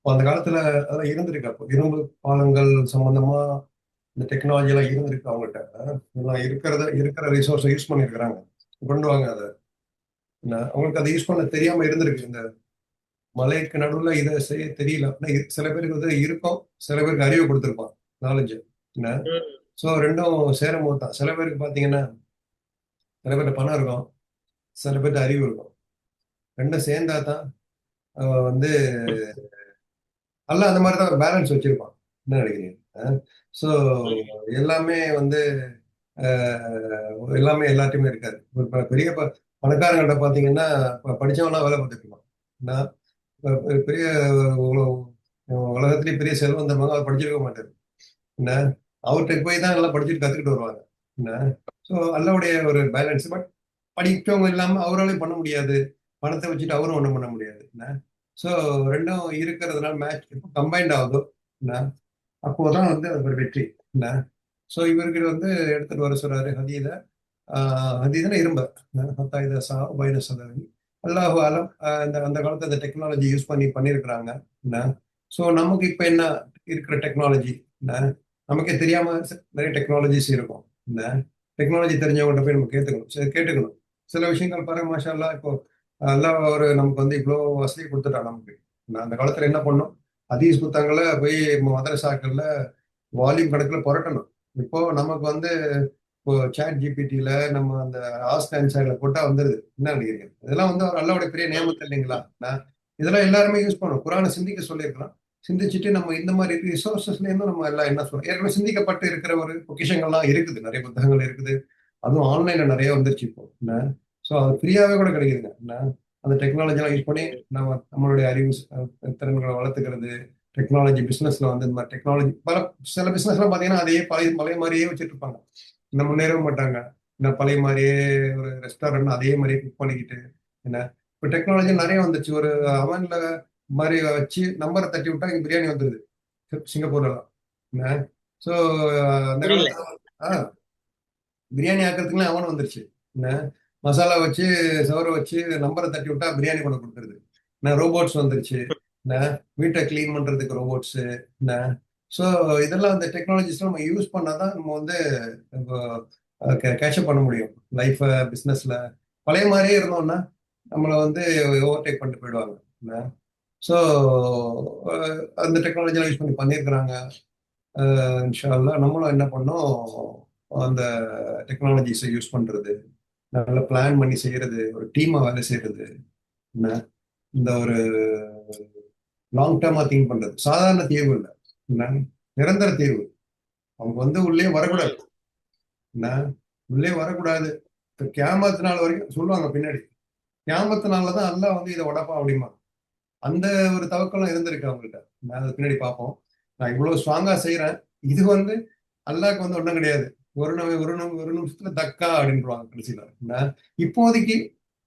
அந்த காலத்துல அதெல்லாம் இருந்திருக்கு. அப்போ இரும்பு பாலங்கள் சம்பந்தமா இந்த டெக்னாலஜி எல்லாம் இருந்திருக்கு அவங்கள்ட்ட. இதெல்லாம் இருக்கிற ரிசோர்ஸை யூஸ் பண்ணிருக்கிறாங்க. கொண்டு வாங்க அதை என்ன. அவங்களுக்கு அதை யூஸ் பண்ண தெரியாம இருந்திருக்கு. இந்த மலைக்கு நடுவுல இதை செய்ய தெரியல. சில பேருக்கு வந்து இருக்கும், சில பேருக்கு அறிவு கொடுத்துருப்பான், நாலேஜ் என்ன. ஸோ ரெண்டும் சேரும் போது தான். சில பேருக்கு பார்த்தீங்கன்னா சில பேர்ட்ட பணம் இருக்கும், சில பேர்ட்ட அறிவு இருக்கும். ரெண்டும் சேர்ந்தா தான் வந்து அல்ல அந்த மாதிரி தான் ஒரு பேலன்ஸ் வச்சிருப்பான். என்ன நினைக்கிறீங்க? ஸோ எல்லாமே வந்து எல்லாமே எல்லாத்தையுமே இருக்காது. பெரிய பணக்காரங்கள்ட்ட பார்த்தீங்கன்னா படிச்சவன்லாம் வேலை பார்த்துக்கலாம். நான் பெரிய உலகத்திலேயே பெரிய செல்வந்தவங்க அவர் படிச்சிருக்க மாட்டார். என்ன அவர்கிட்ட போய் தான் எல்லாம் படிச்சுட்டு கத்துக்கிட்டு வருவாங்க. என்ன ஸோ அல்லாவுடைய ஒரு பேலன்ஸ். பட் படிக்கவங்க இல்லாம அவராலையும் பண்ண முடியாது. பணத்தை வச்சுட்டு அவரும் ஒன்றும் பண்ண முடியாது. என்ன ஸோ ரெண்டும் இருக்கிறதுனால மேட்ச் எப்போ கம்பைன்ட் ஆகுதோ என்ன அப்போதான் வந்து அது ஒரு வெற்றி. என்ன ஸோ இவருக்கு வந்து எடுத்துட்டு வர சொல்றாரு ஹதீத. ஹதீதன இரும்ப ஹத்தாயுத சா உபயத சதவி அல்லாஹு ஆலம். இந்த அந்த காலத்துல இந்த டெக்னாலஜி யூஸ் பண்ணியிருக்கிறாங்க. என்ன ஸோ நமக்கு இப்போ என்ன இருக்கிற டெக்னாலஜி என்ன நமக்கே தெரியாம நிறைய டெக்னாலஜிஸ் இருக்கும். என்ன டெக்னாலஜி தெரிஞ்சவங்கள்ட்ட போய் நம்ம கேட்டுக்கணும். சில விஷயங்கள் பாருங்க மாஷா அல்லா. இப்போ எல்லாம் ஒரு நமக்கு வந்து இவ்வளோ வசதி கொடுத்துட்டான் நமக்கு. நான் அந்த காலத்துல என்ன பண்ணோம், ஹதீஸ் புத்தகங்களை போய் மதரசாக்கள்ல வால்யூம் கணக்குல புரட்டணும். இப்போ நமக்கு வந்து இப்போ சாட் ஜிபிடியில நம்ம அந்த ஆஸ்க் ஆன்சர்ல போட்டா வந்துருது. என்ன நினைக்கிறீங்க? இதெல்லாம் வந்து ஒரு அல்லாவுடைய பெரிய நியமத்து இல்லைங்களா? இதெல்லாம் எல்லாருமே யூஸ் பண்ணணும். குரானை சிந்திக்க சொல்லியிருக்கலாம். சிந்திச்சுட்டு நம்ம இந்த மாதிரி ரிசோர்சஸ்ல இருந்தும் நம்ம எல்லாம் என்ன சொல்றோம், ஏற்கனவே சிந்திக்கப்பட்டு இருக்கிற ஒரு பொக்கிஷங்கள்லாம் இருக்குது. நிறைய புத்தகங்கள் இருக்குது. அதுவும் ஆன்லைன்ல நிறைய வந்துருச்சு இப்போ. என்ன ஸோ அது ஃப்ரீயாவே கூட கிடைக்குதுங்க. என்ன அந்த டெக்னாலஜி எல்லாம் யூஸ் பண்ணி நம்மளுடைய அறிவு திறன்களை வளர்த்துக்கிறது. டெக்னாலஜி பிசினஸ்ல வந்து இந்த மாதிரி டெக்னாலஜி சில பிசினஸ் எல்லாம் பாத்தீங்கன்னா அதையே பழைய மாதிரியே வச்சுட்டு இருப்பாங்க. இன்னும் முன்னேறவும் மாட்டாங்க. இன்னும் பழைய மாதிரியே ஒரு ரெஸ்டாரண்ட் அதே மாதிரியே குக் பண்ணிக்கிட்டு. என்ன இப்போ டெக்னாலஜி நிறைய வந்துச்சு. ஒரு அவன்ல மாதிரி வச்சு நம்பரை தட்டி விட்டா இங்க பிரியாணி வந்துருது சிங்கப்பூர்லாம். என்ன ஸோ அந்த காலத்துல பிரியாணி ஆக்கிறதுக்குலாம் அவன் வந்துருச்சு. என்ன மசாலா வச்சு சவரை வச்சு நம்பரை தட்டி விட்டா பிரியாணி கொண்டு கொடுத்துருது. என்ன ரோபோட்ஸ் வந்துருச்சு. என்ன வீட்டை கிளீன் பண்றதுக்கு ரோபோட்ஸ். என்ன ஸோ இதெல்லாம் அந்த டெக்னாலஜிஸ் நம்ம யூஸ் பண்ணாதான் நம்ம வந்து கேட்சப் பண்ண முடியும் லைஃப் பிஸ்னஸ்ல. பழைய மாதிரியே இருந்தோம்னா நம்மளை வந்து ஓவர்டேக் பண்ணிட்டு போயிடுவாங்க. என்ன ஸோ அந்த டெக்னாலஜிலாம் யூஸ் பண்ணியிருக்கிறாங்க. இன்ஷா அல்லாஹ் நம்மளும் என்ன பண்ணோம், அந்த டெக்னாலஜிஸை யூஸ் பண்றது, நல்லா பிளான் பண்ணி செய்யறது, ஒரு டீமா வேலை செய்யறது. என்ன இந்த ஒரு லாங் டேர்மா திங்க் பண்றது சாதாரண தீர்வு இல்லை. என்ன நிரந்தர தீர்வு. அவங்க வந்து உள்ளே வரக்கூடாது. என்ன உள்ளே வரக்கூடாது. கியாமத்து நாள் வரைக்கும் சொல்லுவாங்க பின்னாடி. கியாமத்து நாள்லதான் அல்லாஹ் வந்து இதை உடப்பா அப்படிமா. அந்த ஒரு தவக்கெல்லாம் இருந்திருக்கு அவங்கள்ட்ட. நான் அதை பின்னாடி பார்ப்போம். நான் இவ்வளவு ஸ்ட்ராங்கா செய்யறேன். இது வந்து அல்லாஹ்க்கு வந்து ஒன்றும் கிடையாது. ஒரு நிமிஷத்துல தக்கா அப்படின்றாங்க கடைசியில. இப்போதைக்கு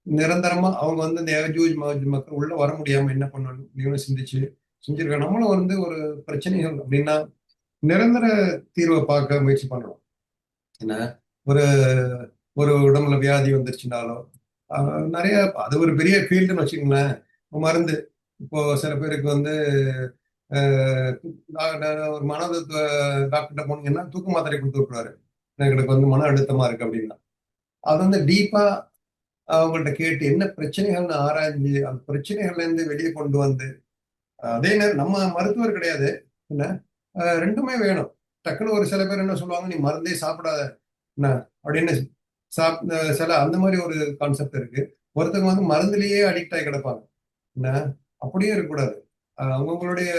நிரந்தரமா அவங்க வந்து இந்த யஜூஜ் மஜூஜ் மக்கள் உள்ள வர முடியாம என்ன பண்ணணும் நீங்களும் சிந்திச்சு செஞ்சிருக்காங்க. நம்மளும் வந்து ஒரு பிரச்சனைகள் அப்படின்னா நிரந்தர தீர்வை பார்க்க முயற்சி பண்ணணும். என்ன ஒரு ஒரு உடம்புல வியாதி வந்துருச்சுனாலோ நிறைய அது ஒரு பெரிய ஃபீல்டுன்னு வச்சுக்கோங்களேன். மருந்து இப்போ சில பேருக்கு வந்து ஒரு மன டாக்டர்கிட்ட போனீங்கன்னா தூக்க மாத்திரை கொடுத்து விட்டுருவாரு. எங்களுக்கு வந்து மன அழுத்தமா இருக்கு அப்படின்னா அது வந்து டீப்பா அவங்கள்ட்ட கேட்டு என்ன பிரச்சனைகள்னு ஆராய்ஞ்சு அந்த பிரச்சனைகள்ல இருந்து வெளியே கொண்டு வந்து அதே நேரம் நம்ம மருத்துவர் கிடையாது. என்ன ரெண்டுமே வேணும். டக்குன்னு ஒரு சில பேர் என்ன சொல்லுவாங்க, நீ மருந்தே சாப்பிடாத என்ன அப்படின்னு சில அந்த மாதிரி ஒரு கான்செப்ட் இருக்கு. ஒருத்தவங்க வந்து மருந்துலயே அடிக்ட் ஆகி கிடப்பாங்க. என்ன அப்படியே இருக்கக்கூடாது. அவங்களுடைய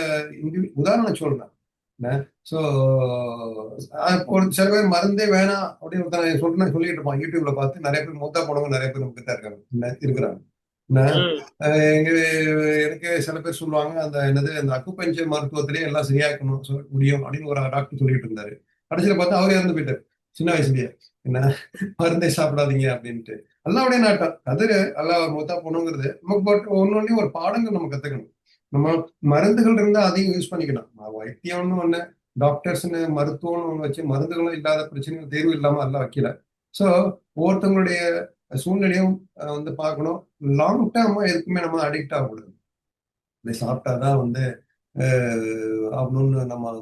உதாரணம் சொல்றேன். என்ன ஸோ ஒரு சில பேர் மருந்தே வேணாம் அப்படின்னு ஒருத்தர் சொல்லிட்டு இருப்பான். யூடியூப்ல பார்த்து நிறைய பேர் மூத்தா போனவங்க நிறைய பேர் நமக்கு தான் இருக்காங்க இருக்கிறாங்க. எங்க எனக்கு சில பேர் சொல்லுவாங்க அந்த என்னது அந்த அக்குபஞ்சர் மருத்துவத்திலேயே எல்லாம் சரியாக்கணும் முடியும் அப்படின்னு ஒரு டாக்டர் சொல்லிட்டு இருந்தாரு. கடைசியில பார்த்தா அவரே இறந்து போயிட்டாரு சின்ன வயசுலயே. என்ன மருந்தே சாப்பிடாதீங்க அப்படின்ட்டு. அல்லாவுடைய நாட்டம் அது எல்லாம் மூத்தா போகணுங்கிறது நமக்கு ஒன்னொன்னையும் ஒரு பாடங்கள் நம்ம கத்துக்கணும். நம்ம மருந்துகள் இருந்தா அதையும் யூஸ் பண்ணிக்கணும். வைத்தியம்னு ஒண்ணு டாக்டர்ஸ்னு மருத்துவம்னு ஒண்ணு வச்சு மருந்துகளும் இல்லாத பிரச்சனைகள் தேர்வு இல்லாம எல்லாம் வைக்கல. ஸோ ஒவ்வொருத்தவங்களுடைய சூழ்நிலையும் வந்து பார்க்கணும். லாங் டேர்மா எதுக்குமே நம்ம அடிக்ட் ஆகக்கூடாது. இதை சாப்பிட்டாதான் வந்து ஆகணும்னு நம்ம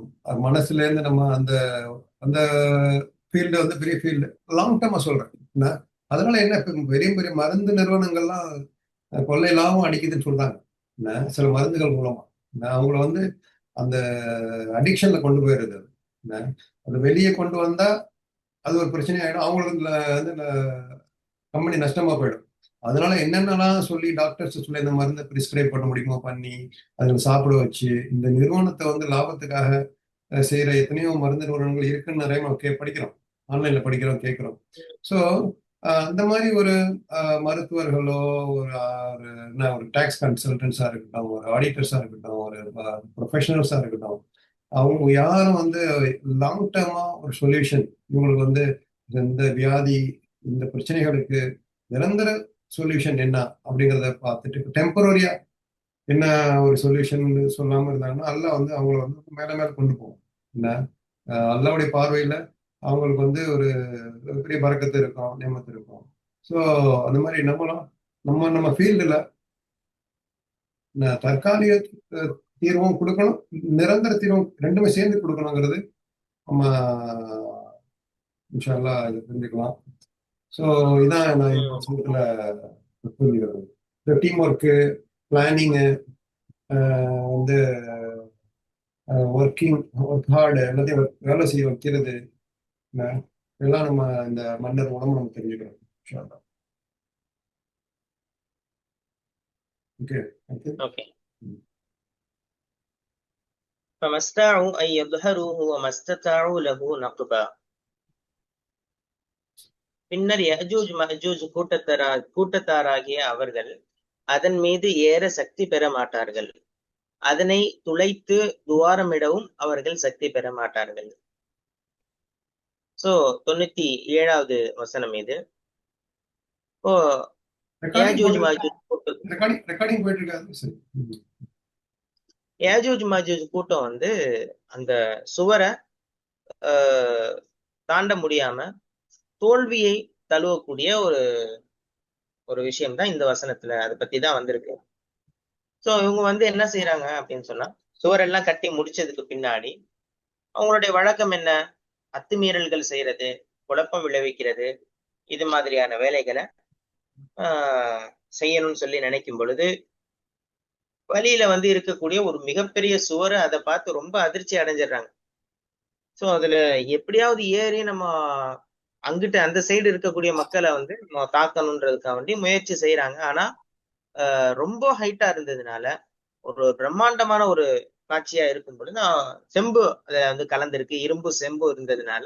மனசுல இருந்து நம்ம அந்த அந்த ஃபீல்டு வந்து பெரிய ஃபீல்டு லாங் டேர்மா சொல்றேன். அதனால என்ன பெரிய பெரிய மருந்து நிறுவனங்கள்லாம் கொள்ளை லாபம் அடிக்குதுன்னு சொல்றாங்க. சில மருந்துகள் மூலமா அவங்கள வந்து அந்த அடிக்ஷன்ல கொண்டு போயிடுது. அது வெளியே கொண்டு வந்தா அது ஒரு பிரச்சனை ஆயிடும். அவங்களுக்கு வந்து கம்பெனி நஷ்டமா போயிடும். அதனால என்னென்னலாம் சொல்லி டாக்டர்ஸ் சொல்லி இந்த மருந்தை பிரிஸ்கிரைப் பண்ண முடியுமோ பண்ணி அதுல சாப்பிட வச்சு இந்த நிறுவனத்தை வந்து லாபத்துக்காக செய்யற எத்தனையோ மருந்து நிறுவனங்கள் இருக்குன்னு நிறைய நம்ம படிக்கிறோம், ஆன்லைன்ல படிக்கிறோம், கேட்கிறோம். ஸோ அந்த மாதிரி ஒரு மருத்துவர்களோ ஒரு டாக்ஸ் கன்சல்டன்ஸா இருக்கட்டும், ஒரு ஆடிட்டர்ஸா இருக்கட்டும், ஒரு ப்ரொஃபஷனல்ஸா இருக்கட்டும், அவங்க யாரும் வந்து லாங் டேர்மா ஒரு சொல்யூஷன், இவங்களுக்கு வந்து இந்த வியாதி, இந்த பிரச்சனைகளுக்கு நிரந்தர சொல்யூஷன் என்ன அப்படிங்கிறத பார்த்துட்டு டெம்பரரியா என்ன ஒரு சொல்யூஷன் சொல்லாம இருந்தாங்கன்னா அல்ல வந்து அவங்கள வந்து மேல மேல கொண்டு போகும். என்ன அல்லாவுடைய பார்வையில அவங்களுக்கு வந்து ஒரு பெரிய பறக்கத்து இருக்கும், நியமத்து இருக்கும். ஸோ அந்த மாதிரி நம்மளும் நம்ம ஃபீல்டுல தற்காலிக தீர்வும் கொடுக்கணும், நிரந்தர தீர்வும் ரெண்டுமே சேர்ந்து கொடுக்கணுங்கிறது நம்ம இன்ஷா அல்லாஹ் இதை தெரிஞ்சுக்கலாம். ஸோ இதான் நான் இந்த சமயத்துல புரிஞ்சுக்கிறது. இந்த டீம் ஒர்க்கு, பிளானிங்கு, வந்து ஒர்க் ஹார்டு, எல்லாத்தையும் வேலை செய்ய வைக்கிறது, எல்லாம் நம்ம இந்த மன்னர் மூலம் நம்ம தெரிஞ்சுக்கிறோம். இன்ஷா அல்லாஹ். ஓகே. ஓகே. فما استطاعوا أن يظهروه وما استطاعوا له نقبا. பின்னர் யஜூஜ் மஜூஜ் கூட்டத்தாராகிய அவர்கள் அதன் மீது ஏற சக்தி பெற மாட்டார்கள், அதனை துளைத்து துவாரமிடவும் அவர்கள் சக்தி பெற மாட்டார்கள். சோ 97வது வசனம் இது. இப்போ யஜூஜ் மஜூஜ் கூட்டம் வந்து அந்த சுவரை தாண்ட முடியாம தோல்வியை தழுவக்கூடிய ஒரு விஷயம் தான் இந்த வசனத்துல, அதை பத்தி தான் வந்திருக்கு. சோ இவங்க வந்து என்ன செய்யறாங்க அப்படின்னு சொன்னா, சுவரெல்லாம் கட்டி முடிச்சதுக்கு பின்னாடி அவங்களுடைய வழக்கம் என்ன, அத்துமீறல்கள் செய்யறது, குழப்பம் விளைவிக்கிறது, இது மாதிரியான வேலைகளை செய்யணும்னு சொல்லி நினைக்கும் பொழுது வழியில வந்து இருக்கக்கூடிய ஒரு மிகப்பெரிய சுவரை அதை பார்த்து ரொம்ப அதிர்ச்சி அடைஞ்சிடுறாங்க. சோ அதுல எப்படியாவது ஏறி நம்ம அங்கிட்ட அந்த சைடு இருக்கக்கூடிய மக்களை வந்து நம்ம தாக்கணுன்றதுக்காக வேண்டி முயற்சி செய்யறாங்க. ஆனா ரொம்ப ஹைட்டா இருந்ததுனால ஒரு பிரம்மாண்டமான ஒரு காட்சியா இருக்கும் பொழுது செம்பு அதுல வந்து கலந்துருக்கு, இரும்பு செம்பு இருந்ததுனால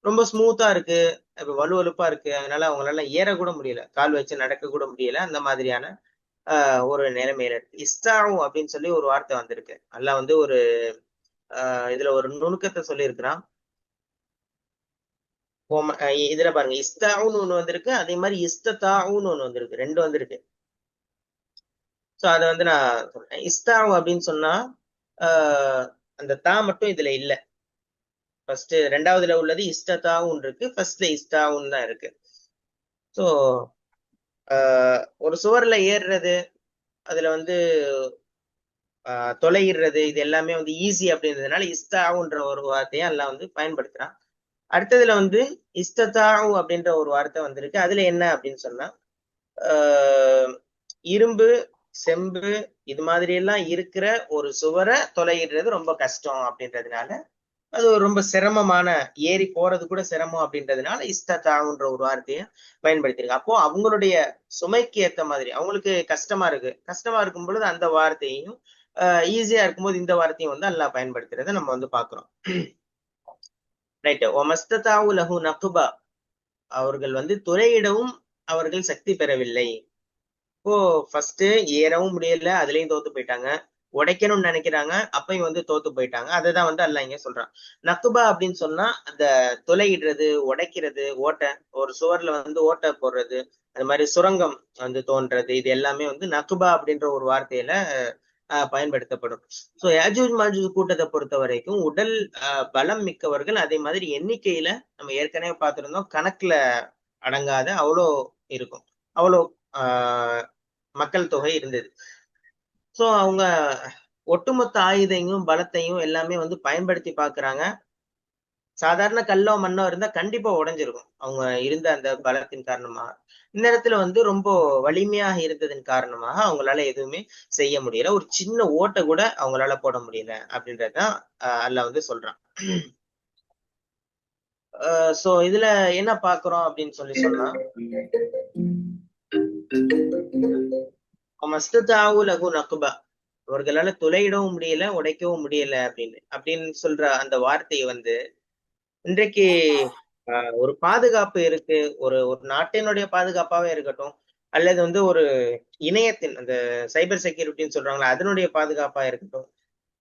ரொம்ப ஸ்மூத்தா இருக்கு, வலுவலுப்பா இருக்கு. அதனால அவங்களால ஏறக்கூட முடியல, கால் வச்சு நடக்க கூட முடியல. அந்த மாதிரியான ஒரு நிலைமையில இருக்கு. இஸ்தாவும் அப்படின்னு சொல்லி ஒரு வார்த்தை வந்திருக்கு. அல்ல வந்து ஒரு இதுல ஒரு நுணுக்கத்தை சொல்லி இருக்கிறான். இதுல பாருங்க, இஸ்தாவுன்னு ஒண்ணு வந்திருக்கு, அதே மாதிரி இஸ்ததாவுன்னு ஒண்ணு வந்திருக்கு, ரெண்டு வந்திருக்கு. சோ அதை வந்து நான் சொல்றேன். இஸ்தாவு அப்படின்னு சொன்னா அந்த தா மட்டும் இதுல இல்ல. ஃபர்ஸ்ட் ரெண்டாவதுல உள்ளது இஸ்ததாவும் இருக்கு, ஃபர்ஸ்ட்ல இஸ்தாவும் தான் இருக்கு. சோ ஒரு சுவர்ல ஏறுறது, அதுல வந்து தொலையிடுறது, இது எல்லாமே வந்து ஈஸி அப்படின்றதுனால இஸ்தாவுன்ற ஒரு வார்த்தையை எல்லாம் வந்து பயன்படுத்துறான். அடுத்ததுல வந்து இஸ்ததாவு அப்படின்ற ஒரு வார்த்தை வந்திருக்கு. அதுல என்ன அப்படின்னு சொன்னா இரும்பு செம்பு இது மாதிரி எல்லாம் இருக்கிற ஒரு சுவரை தொலையிடுறது ரொம்ப கஷ்டம் அப்படின்றதுனால அது ரொம்ப சிரமமான, ஏறி போறது கூட சிரமம் அப்படின்றதுனால இஸ்ததாவுன்ற ஒரு வார்த்தையை பயன்படுத்திருக்கு. அப்போ அவங்களுடைய சுமைக்கு ஏத்த மாதிரி அவங்களுக்கு கஷ்டமா இருக்கும் பொழுது அந்த வார்த்தையும், ஈஸியா இருக்கும்போது இந்த வார்த்தையும் வந்து அல்லாஹ் பயன்படுத்துறதை நம்ம வந்து பாக்குறோம். ரைட். ஒமஸ்ததாவு லஹு நக்பா, அவர்கள் வந்து துளையிடவும் அவர்கள் சக்தி பெறவில்லை. இப்போ ஃபர்ஸ்ட் ஏறவும் முடியல, அதுலயும் தோத்து போயிட்டாங்க. உடைக்கணும்னு நினைக்கிறாங்க, அப்பயும் வந்து தோத்து போயிட்டாங்க. அதுதான் வந்து அல்லாஹ் இங்க சொல்றான். நக்குபா அப்படின்னு சொன்னா அந்த துளையிடுறது, உடைக்கிறது, ஓட்டை, ஒரு சுவர்ல வந்து ஓட்டை போடுறது, அது மாதிரி சுரங்கம் வந்து தோன்றது, இது எல்லாமே வந்து நக்குபா அப்படின்ற ஒரு வார்த்தையில பயன்படுத்தப்படும். சோ யாஜூஜ் மாஜூஜ் கூட்டத்தை பொறுத்த வரைக்கும் உடல் பலம் மிக்கவர்கள், அதே மாதிரி எண்ணிக்கையில நம்ம ஏற்கனவே பார்த்திருந்தோம், கணக்குல அடங்காத அவ்வளோ இருக்கும், அவ்வளோ மக்கள் தொகை இருந்தது. சோ அவங்க ஒட்டுமொத்த ஆயுதையும் பலத்தையும் எல்லாமே வந்து பயன்படுத்தி பாக்குறாங்க. சாதாரண கல்லோ மண்ணோ இருந்தா கண்டிப்பா உடைஞ்சிருக்கும் அவங்க இருந்த அந்த பலத்தின் காரணமாக. இந்த இடத்துல வந்து ரொம்ப வலிமையாக இருந்ததன் காரணமாக அவங்களால எதுவுமே செய்ய முடியல, ஒரு சின்ன ஓட்டை கூட அவங்களால போட முடியல அப்படின்றதுதான் அல்லாஹ் வந்து சொல்றான். சோ இதுல என்ன பாக்குறோம் அப்படின்னு சொல்லி சொன்னா, அவர்களால துளையிடவும் முடியல, உடைக்கவும் முடியல அப்படின்னு சொல்ற அந்த வார்த்தையை வந்து இன்றைக்கு ஒரு பாதுகாப்பு இருக்கு. ஒரு ஒரு நாட்டினுடைய பாதுகாப்பாவே இருக்கட்டும், அல்லது வந்து ஒரு இணையத்தின் அந்த சைபர் செக்யூரிட்டின்னு சொல்றாங்கல்ல, அதனுடைய பாதுகாப்பா இருக்கட்டும்.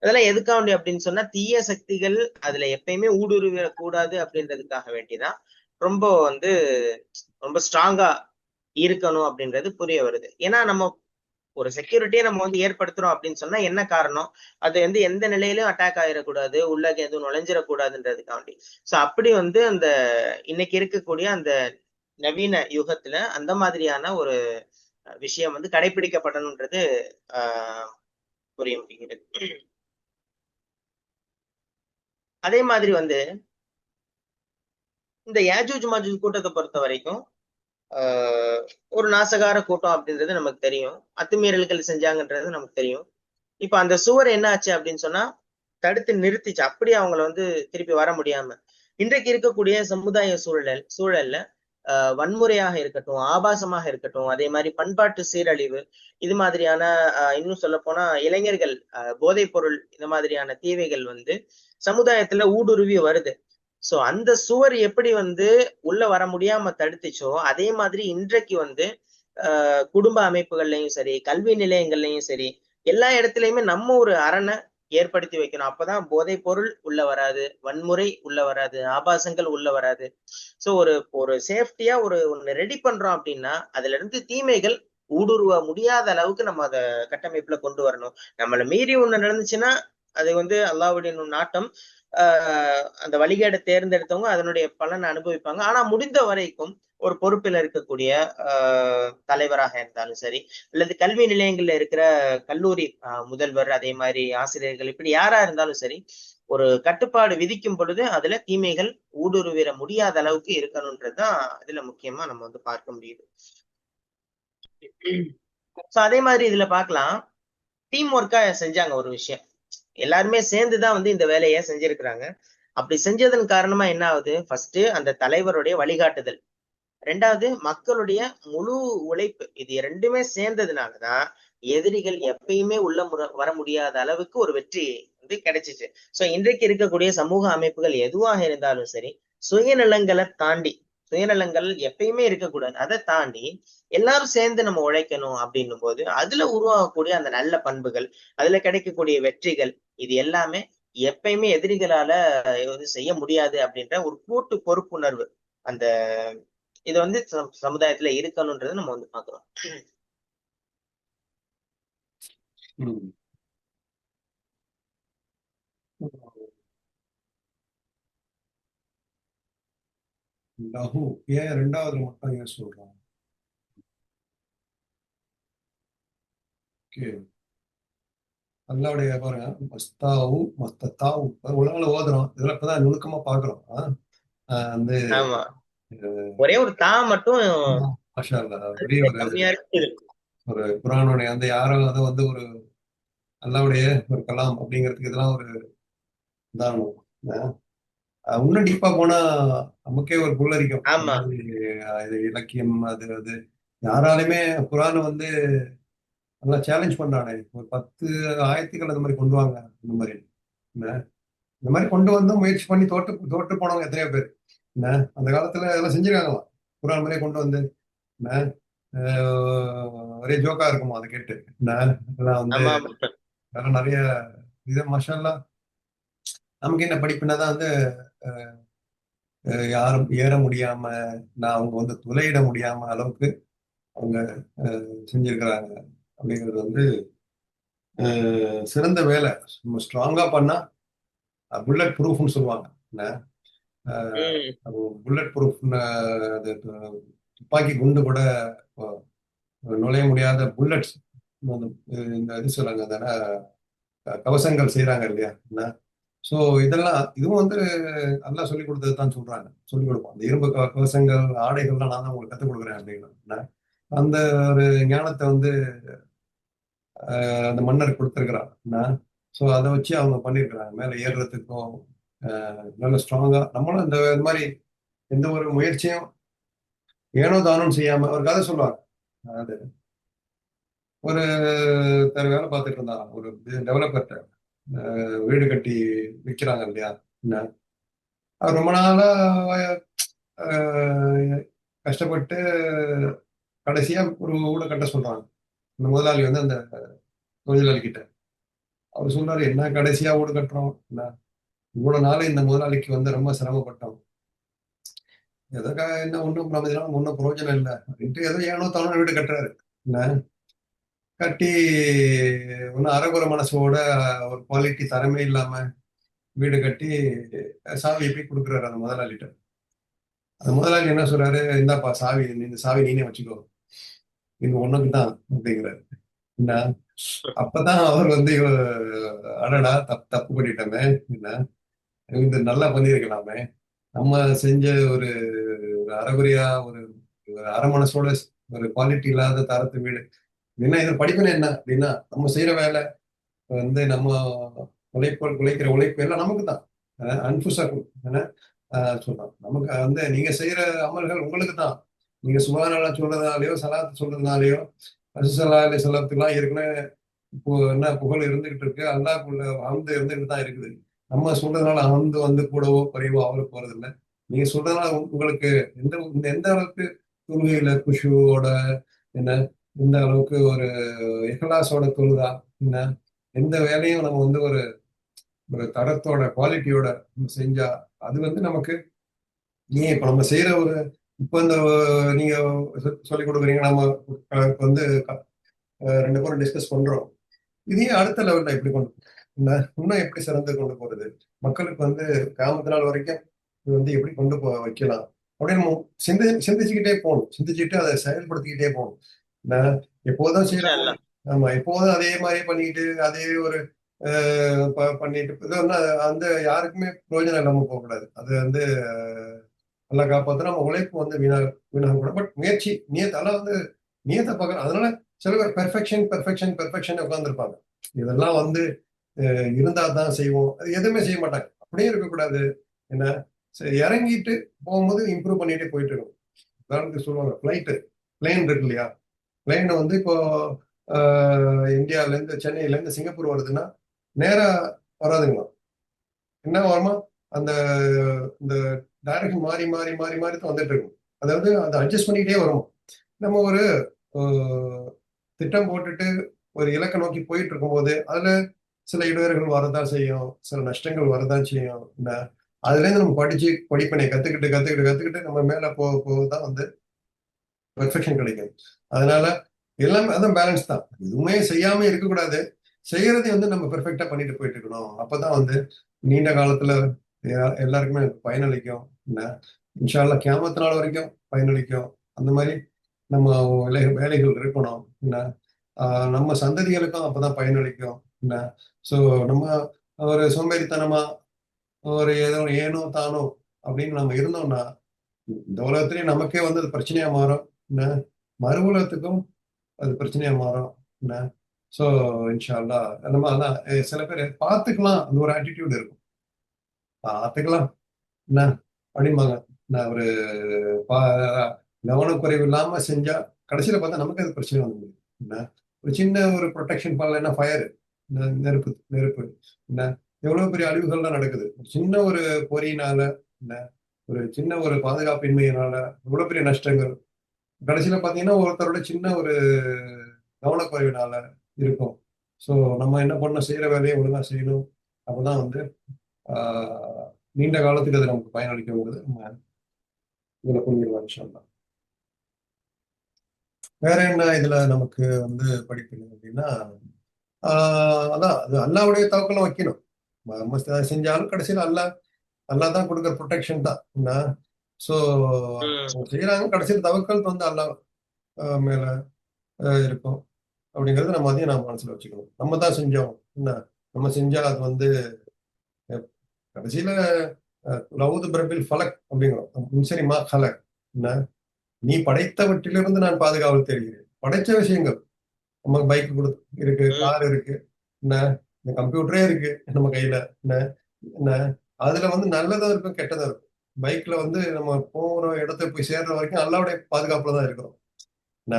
அதெல்லாம் எதுக்காக வேண்டி அப்படின்னு சொன்னா, தீய சக்திகள் அதுல எப்பயுமே ஊடுருவிடக் கூடாது அப்படின்றதுக்காக வேண்டிதான். ரொம்ப வந்து ரொம்ப ஸ்ட்ராங்கா இருக்கணும் அப்படின்றது புரிய வருது. ஏன்னா நம்ம ஒரு செக்யூரிட்டியை நம்ம வந்து ஏற்படுத்துறோம் அப்படின்னு சொன்னா என்ன காரணம்? அது வந்து எந்த நிலையிலும் அட்டாக் ஆயிடக்கூடாது, உள்ள எதுவும் நுழைஞ்சிடக்கூடாதுன்றதுக்காண்டி. சோ அப்படி வந்து அந்த இன்னைக்கு இருக்கக்கூடிய அந்த நவீன யுகத்துல அந்த மாதிரியான ஒரு விஷயம் வந்து கடைபிடிக்கப்படணும்ன்றது புரிய முடிகிறது. அதே மாதிரி வந்து இந்த யாஜூஜ் மாஜூஜ் கூட்டத்தை பொறுத்த வரைக்கும் ஒரு நாசகார கூட்டம் அப்படின்றது நமக்கு தெரியும். அத்துமீறல்கள் செஞ்சாங்கன்றது நமக்கு தெரியும். இப்ப அந்த சுவர் என்ன ஆச்சு அப்படின்னு சொன்னா தடுத்து நிறுத்திச்சு. அப்படி அவங்கள வந்து திருப்பி வர முடியாம. இன்றைக்கு இருக்கக்கூடிய சமுதாய சூழல்ல வன்முறையாக இருக்கட்டும், ஆபாசமாக இருக்கட்டும், அதே மாதிரி பண்பாட்டு சீரழிவு, இது மாதிரியான இன்னும் சொல்ல போனா இளைஞர்கள் போதைப் பொருள் இந்த மாதிரியான தீவைகள் வந்து சமுதாயத்துல ஊடுருவி வருது. சோ அந்த சுவர் எப்படி வந்து உள்ள வர முடியாம தடுத்துச்சோ, அதே மாதிரி இன்றைக்கு வந்து குடும்ப அமைப்புகள்லயும் சரி, கல்வி நிலையங்கள்லயும் சரி, எல்லா இடத்துலயுமே நம்ம ஒரு அரணை ஏற்படுத்தி வைக்கணும். அப்பதான் போதைப் பொருள் உள்ள வராது, வன்முறை உள்ள வராது, ஆபாசங்கள் உள்ள வராது. சோ ஒரு ஒரு சேஃப்டியா ஒண்ணு ரெடி பண்றோம் அப்படின்னா அதுல இருந்து தீமைகள் ஊடுருவ முடியாத அளவுக்கு நம்ம அதை கட்டமைப்புல கொண்டு வரணும். நம்மள மீறி ஒண்ணு நடந்துச்சுன்னா அது வந்து அல்லாஹ்வுடைய நாட்டம். அந்த வழிகேடை தேர்ந்தெடுத்தவங்க அதனுடைய பலனை அனுபவிப்பாங்க. ஆனா முடிந்த வரைக்கும் ஒரு பொறுப்பில் இருக்கக்கூடிய தலைவராக இருந்தாலும் சரி, அல்லது கல்வி நிலையங்கள்ல இருக்கிற கல்லூரி முதல்வர், அதே மாதிரி ஆசிரியர்கள், இப்படி யாரா இருந்தாலும் சரி, ஒரு கட்டுப்பாடு விதிக்கும் பொழுது அதுல தீமைகள் ஊடுருவிட முடியாத அளவுக்கு இருக்கணும்ன்றதுதான் இதுல முக்கியமா நம்ம வந்து பார்க்க முடியுது. சோ அதே மாதிரி இதுல பார்க்கலாம், டீம் ஒர்க்கா செஞ்சாங்க ஒரு விஷயம். எல்லாருமே சேர்ந்துதான் வந்து இந்த வேலையை செஞ்சிருக்கிறாங்க. அப்படி செஞ்சதன் காரணமா என்ன ஆகுது? ஃபர்ஸ்ட் அந்த தலைவருடைய வழிகாட்டுதல், ரெண்டாவது மக்களுடைய முழு உழைப்பு, இது இரண்டுமே சேர்ந்ததுனாலதான் எதிரிகள் எப்பயுமே உள்ள வர முடியாத அளவுக்கு ஒரு வெற்றி வந்து கிடைச்சிச்சு. சோ இன்றைக்கு இருக்கக்கூடிய சமூக அமைப்புகள் எதுவாக இருந்தாலும் சரி, சுயநலங்களை தாண்டி, சுயநலங்கள் எப்பயுமே இருக்கக்கூடாது, அதை தாண்டி எல்லாரும் சேர்ந்து நம்ம உழைக்கணும் அப்படின்னும் போது அதுல உருவாகக்கூடிய அந்த நல்ல பண்புகள், அதுல கிடைக்கக்கூடிய வெற்றிகள், இது எல்லாமே எப்பயுமே எதிரிகளால வந்து செய்ய முடியாது அப்படின்ற ஒரு கூட்டு பொறுப்புணர்வு அந்த இது வந்து சமுதாயத்துல இருக்கணும்ன்றதை நம்ம வந்து பாக்குறோம். லஹு ஏன் ரெண்டாவது மட்டும் ஏன் சொல்றாங்க? அல்லாவுடைய பாருங்க, மஸ்தாவும் மஸ்தாவும் உலகள ஓதுறோம். இதெல்லாம் இப்பதான் நுணுக்கமா பாக்குறோம். வந்து ஆமா, ஒரே ஒரு தா மட்டும் மாஷா அல்லாஹ், பெரிய கம்மியா இருக்கு. ஒரு குரானுடைய அந்த யாரும் அதை வந்து ஒரு அல்லாவுடைய ஒரு கலாம் அப்படிங்கிறதுக்கு இதெல்லாம் ஒரு உதாரணம். இன்னும் டீப்பா போனா நமக்கே ஒரு புல்லரிக்கும். ஆமா, இது இலக்கியம், அது அது யாராலுமே குரான் வந்து நல்லா சேலஞ்ச் பண்றானே, ஒரு 10 ஆயத்துக்கள் அந்த மாதிரி கொண்டு வாங்க, இந்த மாதிரி என்ன, இந்த மாதிரி கொண்டு வந்து முயற்சி பண்ணி தோட்டு தோட்டு போனவங்க எத்தனையோ பேர் என்ன, அந்த காலத்துல இதெல்லாம் செஞ்சிருக்காங்களாம். குரான் மாதிரியே கொண்டு வந்து என்ன, ஒரே ஜோக்கா இருக்குமா அதை கேட்டு என்ன, இதெல்லாம் வந்து ஆமா, வேற நிறைய இது மஷாலா. நமக்கு என்ன படிப்புனாதான் வந்து யாரும் ஏற முடியாம, நான் அவங்க வந்து துளையிட முடியாம அளவுக்கு அவங்க செஞ்சிருக்கிறாங்க அப்படிங்கிறது வந்து சிறந்த வேலை. ஸ்ட்ராங்கா பண்ணா புல்லட் ப்ரூஃப்னு சொல்லுவாங்க என்ன, புல்லட் ப்ரூஃப், துப்பாக்கி குண்டு கூட நுழைய முடியாத புல்லட்ஸ், இந்த இது சொல்றாங்க தானே, கவசங்கள் செய்யறாங்க இல்லையா என்ன. ஸோ இதெல்லாம் இதுவும் வந்து நல்லா சொல்லிக் கொடுத்தது தான் சொல்றாங்க, சொல்லிக் கொடுப்போம். அந்த இரும்பு கவசங்கள் ஆடைகள்லாம் நான் தான் உங்களுக்கு கற்றுக் கொடுக்குறேன் அப்படின்னா அந்த ஒரு ஞானத்தை வந்து அந்த மன்னர் கொடுத்துருக்கிறான். ஸோ அதை வச்சு அவங்க பண்ணியிருக்கிறாங்க. மேலே ஏறுறதுக்கும் நல்ல ஸ்ட்ராங்கா. நம்மளும் இந்த மாதிரி எந்த ஒரு முயற்சியும் ஏனோ தானும் செய்யாம ஒரு கதை சொல்லுவாங்க. அதாவது ஒரு வேலை பார்த்துட்டு இருந்தான், ஒரு டெவலப்பர்கிட்ட. வீடு கட்டி விற்கிறாங்க இல்லையா, என்ன, அவர் ரொம்ப நாளா அஹ், கஷ்டப்பட்டு கடைசியா ஒரு வீட கட்ட சொல்றாங்க. அந்த முதலாளி வந்து அந்த தொழிலாளி கிட்ட அவர் சொல்றாரு, என்ன கடைசியா வீடு கட்டுறோம், என்ன இவ்வளவு நாள் இந்த முதலாளிக்கு வந்து ரொம்ப சிரமப்பட்டோம், எதுக்காக, என்ன ஒன்றும் நம்ம இதெல்லாம் ஒன்றும் பிரயோஜனம் இல்லை அப்படின்ட்டு ஏதோ ஏனோ தானோ வீடு கட்டுறாரு. என்ன கட்டி ஒன்றும் அரைகுறை மனசோட, ஒரு குவாலிட்டி தரமே இல்லாம வீடு கட்டி சாவி எப்படி கொடுக்குறாரு அந்த முதலாளிகிட்ட. அந்த முதலாளி என்ன சொல்றாரு, இந்தாப்பா சாவி, இந்த சாவி நீனே வச்சுக்கோ, இது உனக்கு தான் அப்படிங்கிறாரு. என்ன அப்பதான் அவர் வந்து அடடா தப்பு பண்ணிட்டோமே, என்ன இது நல்லா பண்ணியிருக்கலாமே, நம்ம செஞ்ச ஒரு ஒரு அறகுறையா, ஒரு ஒரு அரை மனசோட, ஒரு குவாலிட்டி இல்லாத தரத்து வீடு. என்ன இது படிப்புன்னு என்ன அப்படின்னா, நம்ம செய்யற வேலை வந்து நம்ம உழைக்கிற உழைப்பு எல்லாம் நமக்கு தான். அன்புசக்கும் சொல்றோம், நமக்கு வந்து நீங்க செய்யற அமல்கள் உங்களுக்கு தான். நீங்க சுபஹானல்லா சொல்றதுனாலயோ, சலாத்து சொல்றதுனாலயோ, ரசூலுல்லாஹி அலைஹி வஸல்லத்துக்குலாம் ஏற்கனவே இப்போ என்ன புகழ் இருந்துகிட்டு இருக்கு, அல்லாஹ்க்குள்ள ஹம்து இருந்துகிட்டு தான் இருக்குது. நம்ம சொல்றதுனால ஹம்து வந்து கூடவோ குறைவோ அவருக்கு போறது இல்லை. நீங்க சொல்றதுனால உங்களுக்கு எந்த எந்த அளவுக்கு தொழுகையில குஷுவோட, என்ன எந்த அளவுக்கு ஒரு இஹ்லாஸோட தொழுதா, என்ன எந்த வேலையும் நம்ம வந்து ஒரு ஒரு தரத்தோட குவாலிட்டியோட செஞ்சா, அது வந்து நமக்கு, ஏன் இப்ப நம்ம செய்யற ஒரு, இப்ப இந்த நீங்க சொல்லிக் கொடுக்குறீங்க, நம்ம இப்ப வந்து ரெண்டு பேரும் டிஸ்கஸ் பண்றோம், இதையும் அடுத்த லெவல்ல எப்படி கொண்டு இன்னும் எப்படி சிறந்து கொண்டு போறது, மக்களுக்கு வந்து கிராமத்து நாள் வரைக்கும் இது வந்து எப்படி கொண்டு வைக்கலாம் அப்படின்னு நம்ம சிந்திச்சுக்கிட்டே போகணும். சிந்திச்சுட்டு அதை செயல்படுத்திக்கிட்டே போகணும். நான் எப்போதும் செய்யறப்போ, இன்ஷா ஆமா எப்போதும் அதே மாதிரி பண்ணிட்டு அதே ஒரு பண்ணிட்டு இது வந்து அந்த யாருக்குமே பிரயோஜனம் இல்லாம போகக்கூடாது. அது வந்து நல்லா காப்பாத்து, நம்ம உழைப்பு வந்து வீணாக கூட, பட் முயற்சி நியத் அதெல்லாம் வந்து நியத்தை பார்க்கணும். அதனால சில பேர் பெர்ஃபெக்ஷன் பெர்ஃபெக்ஷன் பெர்ஃபெக்ஷன் உட்காந்துருப்பாங்க. இதெல்லாம் வந்து இருந்தா தான் செய்வோம், அது எதுவுமே செய்ய மாட்டாங்க. அப்படியே இருக்கக்கூடாது. என்ன இறங்கிட்டு போகும்போது இம்ப்ரூவ் பண்ணிட்டே போயிட்டு இருக்கும். உதாரணத்துக்கு சொல்லுவாங்க, பிளேன் இருக்கு இல்லையா, பிளேன் வந்து இப்போ இந்தியால இருந்து, சென்னையில இருந்து சிங்கப்பூர் வருதுன்னா நேரா வராதுங்களா, என்ன வருமா, அந்த இந்த டைரக்ஷன் மாறி மாறி மாறி மாறி தான் வந்துட்டு இருக்கும். அதாவது அதை அட்ஜஸ்ட் பண்ணிக்கிட்டே வரும். நம்ம ஒரு திட்டம் போட்டுட்டு ஒரு இலக்கை நோக்கி போயிட்டு இருக்கும்போது அதுல சில இடையூறுகள் வரதான் செய்யும், சில நஷ்டங்கள் வரதான் செய்யும். அதுல இருந்து நம்ம படிப்பினை கத்துக்கிட்டு கத்துக்கிட்டு கத்துக்கிட்டு நம்ம மேல போக போகதான் வந்து பெர்ஃபெக்ஷன் கிடைக்கும். அதனால எல்லாமே அதான் பேலன்ஸ் தான். எதுவுமே செய்யாம இருக்கக்கூடாது, செய்யறதை வந்து நம்ம பெர்ஃபெக்டா பண்ணிட்டு போயிட்டு இருக்கணும். அப்பதான் வந்து நீண்ட காலத்துல எல்லாருக்குமே பயனளிக்கும். என்ன இன்ஷா அல்லாஹ் கியாமத் நாள் வரைக்கும் பயனளிக்கும். அந்த மாதிரி நம்ம வேலைகள் இருக்கணும். என்ன நம்ம சந்ததிகளுக்கும் அப்பதான் பயனளிக்கும். என்ன ஸோ நம்ம ஒரு சோம்பேறித்தனமா ஒரு ஏனோ தானோ அப்படின்னு நம்ம இருந்தோம்னா, இந்த உலகத்திலேயே நமக்கே வந்து அது பிரச்சனையா மாறும். என்ன மறு உலகத்துக்கும் அது பிரச்சனையா மாறும். என்ன ஸோ இன்ஷா அல்லாஹ் நம்ம அதான் சில பேர் பார்த்துக்கலாம், அந்த ஒரு ஆட்டிடியூட் இருக்கும், பார்த்துக்கலாம் என்ன அப்படிம்பாங்க. நான் ஒரு கவனக்குறைவு இல்லாம செஞ்சா கடைசியில பார்த்தா நமக்கு அது பிரச்சனை வந்து முடியும். என்ன ஒரு சின்ன ஒரு ப்ரொடெக்ஷன் பண்ணலன்னா ஃபயர், நெருப்பு நெருப்பு, என்ன எவ்வளவு பெரிய அழிவுகள்லாம் நடக்குது ஒரு சின்ன ஒரு பொறியினால, என்ன ஒரு சின்ன ஒரு பாதுகாப்பின்மையினால எவ்வளவு பெரிய நஷ்டங்கள் கடைசியில பாத்தீங்கன்னா ஒருத்தரோட சின்ன ஒரு கவனக்குறைவினால இருக்கும். ஸோ நம்ம என்ன பண்ண, செய்யற வேலையை ஒழுங்கா செய்யணும். அப்பதான் வந்து ஆஹ் நீண்ட காலத்துக்கு அது நமக்கு பயனளிக்குங்கிறது நம்ம இதுல புரிஞ்சிருவாங்க சொல்லலாம். வேற என்ன இதுல நமக்கு வந்து படிக்கணும் அப்படின்னா, அதான் அது அல்லாவுடைய தவக்கலம் வைக்கணும். நம்ம செஞ்சாலும் கடைசியில் அல்லாஹ் தான் கொடுக்குற ப்ரொடெக்ஷன் தான். என்ன ஸோ செய்யறாங்க, கடைசியில் தவக்கல் வந்து அல்லாஹ் மேல இருக்கும் அப்படிங்கறது நம்ம அதையும் நம்ம மனசுல வச்சுக்கணும். நம்ம தான் செஞ்சோம், என்ன நம்ம செஞ்சா அது வந்து கடைசியில லவுது பிரபில் ஃபலக் அப்படிங்கிறோம், முன்சரிமா ஹலக், என்ன நீ படைத்தவற்றிலிருந்து நான் பாதுகாவல் தெரிகிறேன். படைச்ச விஷயங்கள் நமக்கு பைக் இருக்கு, கார் இருக்கு, என்ன இந்த கம்ப்யூட்டரே இருக்கு நம்ம கையில, என்ன என்ன அதுல வந்து நல்லதும் இருக்கும் கெட்டதும் இருக்கும். பைக்ல வந்து நம்ம போற இடத்த போய் சேர்ற வரைக்கும் அல்லாவுடைய பாதுகாப்புல தான் இருக்கிறோம். என்ன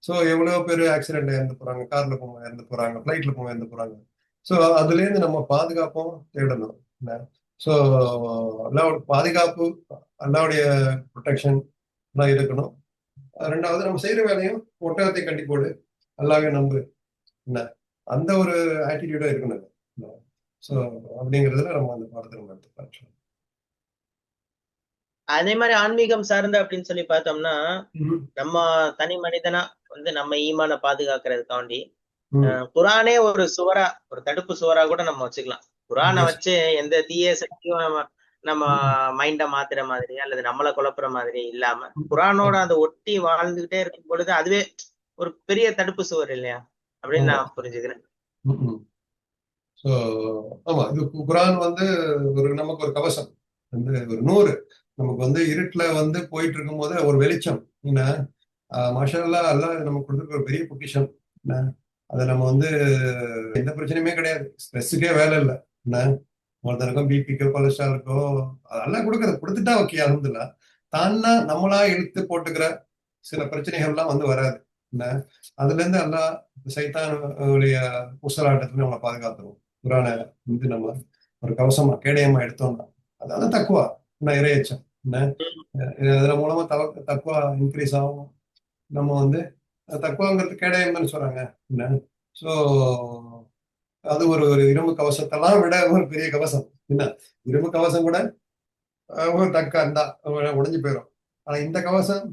ஸோ எவ்வளவு பேர் ஆக்சிடென்ட்ல இறந்து போறாங்க, கார்ல போக இறந்து போறாங்க, ஃபிளைட்ல போக இறந்து போறாங்க. ஸோ அதுல இருந்து நம்ம பாதுகாப்பும் தேடணும். ஸோ அல்லாவோட பாதுகாப்பு, அல்லாவுடைய ப்ரொடெக்ஷன் எல்லாம் இருக்கணும். ரெண்டாவது நம்ம செய்யற வேலையும் ஒட்டகத்தை கட்டி போடு, அல்லாவே நம்பு, என்ன அந்த ஒரு ஆட்டிடியூடா இருக்கணும். ஸோ அப்படிங்கிறதுல நம்ம அந்த பாடத்தை நம்ம எடுத்துக்கலாம். அதே மாதிரி ஆன்மீகம் சார்ந்த அப்படின்னு சொல்லி பார்த்தோம்னா, நம்ம தனி மனிதனா வந்து நம்ம ஈமான பாதுகாக்கிறதுக்காண்டி குரானே ஒரு சுவரா, ஒரு தடுப்பு சுவரா கூட நம்ம வச்சுக்கலாம். குரானை வச்சு எந்த தீய சக்தியும் நம்ம மைண்ட மாத்துற மாதிரி அல்லது நம்மளை குழப்புற மாதிரி இல்லாம குரானோட அந்த ஒட்டி வாழ்ந்துகிட்டே இருக்கும் பொழுது அதுவே ஒரு பெரிய தடுப்பு சுவர் இல்லையா அப்படின்னு நான் புரிஞ்சுக்கிறேன். ஆமா, இது குரான் வந்து ஒரு நமக்கு ஒரு கவசம் வந்து ஒரு 100 நமக்கு வந்து இருட்டுல வந்து போயிட்டு இருக்கும் போது ஒரு வெளிச்சம். என்ன மாஷா அல்லாஹ், அல்லாஹ் நமக்கு கொடுத்துருக்க ஒரு பெரிய பொக்கிஷம். என்ன அதை நம்ம வந்து எந்த பிரச்சனையுமே கிடையாது, ஸ்ட்ரெஸ்ஸுக்கே வேலை இல்லை. என்ன ஒருத்தருக்கும் பிபிக்கோ கொலஸ்ட்ராலுக்கோ அதெல்லாம் கொடுத்துட்டா ஓகே, அல்ஹம்துலில்லாஹ். தானா நம்மளா இழுத்து போட்டுக்கிற சில பிரச்சனைகள்லாம் வந்து வராது. என்ன அதுல இருந்து அல்லாஹ் சைத்தானுடைய ஊசலாட்டத்துல நம்மளை பாதுகாத்துருவோம். குரானை வந்து நம்ம ஒரு கவசமா கேடயமா எடுத்தோம்னா அதாவது தக்குவா, என்ன இறையச்சம், என்ன அதுல மூலமா தக்குவா இன்க்ரீஸ் ஆகும். நம்ம வந்து தக்குவாங்கிறது கேடயம் சொல்றாங்க. என்ன ஸோ அது ஒரு இரும்பு கவசத்தெல்லாம் விட ஒரு பெரிய கவசம். என்ன இரும்பு கவசம் கூட ஒரு தக்கா இருந்தா உடைஞ்சு போயிடும். ஆனா இந்த கவசம்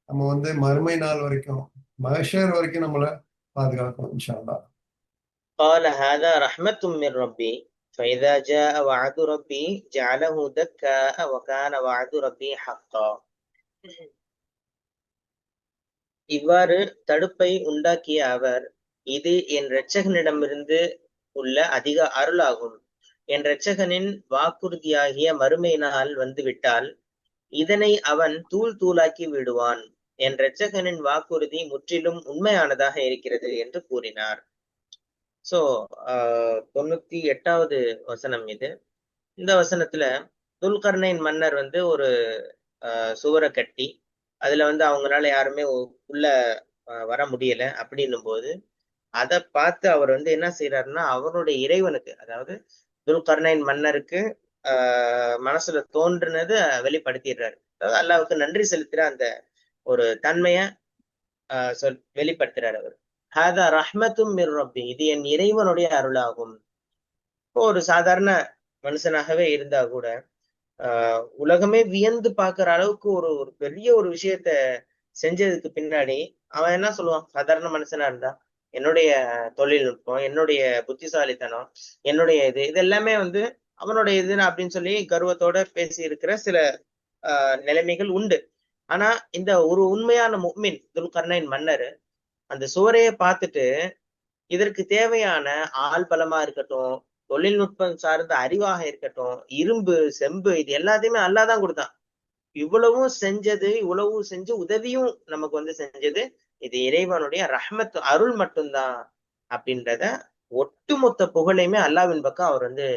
நம்ம வந்து மறுமை நாள் வரைக்கும், மகஷர் வரைக்கும் நம்மள பாதுகாக்கணும் இன்ஷா அல்லாஹ். قال هذا رحمة من ربي فإذا جاء وعد ربي جعله دكاء وكان وعد ربي حقا. இவ்வாறு தடுப்பை உண்டாக்கிய அவர், இது என் இரட்சகனிடமிருந்து உள்ள அதிக அருளாகும். என் இரட்சகனின் வாக்குறுதியாகிய மறுமை நாள் வந்துவிட்டால் இதனை அவன் தூள் தூளாக்கி விடுவான். என் இரட்சகனின் வாக்குறுதி முற்றிலும் உண்மையானதாக இருக்கிறது என்று கூறினார். சோ 98வது வசனம் இது. இந்த வசனத்துல துல்கர்னைன் மன்னர் வந்து ஒரு சுவரை கட்டி அதுல வந்து அவங்களால யாருமே உள்ள வர முடியல அப்படின்னும் போது அதை பார்த்து அவர் வந்து என்ன செய்யறாருன்னா அவருடைய இறைவனுக்கு, அதாவது துல்கர்னைன் மன்னருக்கு மனசுல தோன்றுனது வெளிப்படுத்திடுறாரு. அதாவது அல்லாவுக்கு நன்றி செலுத்துற அந்த ஒரு தன்மைய வெளிப்படுத்துறாரு அவர். ஹாதா ரஹ்மத்தும் மிர் ரப்பி, இது என் இறைவனுடைய அருளாகும். இப்போ ஒரு சாதாரண மனுஷனாகவே இருந்தா கூட உலகமே வியந்து பார்க்கிற அளவுக்கு ஒரு பெரிய ஒரு விஷயத்த செஞ்சதுக்கு பின்னாடி அவன் என்ன சொல்லுவான்? சாதாரண மனுஷனா இருந்தா என்னுடைய தொழில்நுட்பம், என்னுடைய புத்திசாலித்தனம், என்னுடைய இது எல்லாமே வந்து அவனுடைய இதுன்னு அப்படின்னு சொல்லி கர்வத்தோட பேசி இருக்கிற சில நிலைமைகள் உண்டு. ஆனா இந்த ஒரு உண்மையான முஃமின் துல்கர்னைன் மன்னர் அந்த சுவரையை பார்த்துட்டு இதற்கு தேவையான ஆள் பலமா இருக்கட்டும், தொழில்நுட்பம் சார்ந்த அறிவாக இருக்கட்டும், இரும்பு செம்பு இது எல்லாத்தையுமே அல்லாஹ் தான் கொடுத்தான். இவ்வளவும் செஞ்சு உதவியும் நமக்கு வந்து செஞ்சது இது இறைவனுடைய ரஹ்மத் அருள் மட்டும்தான் அப்படின்றத ஒட்டுமொத்த புகழையுமே அல்லாவின் பக்கம் அவர் வந்து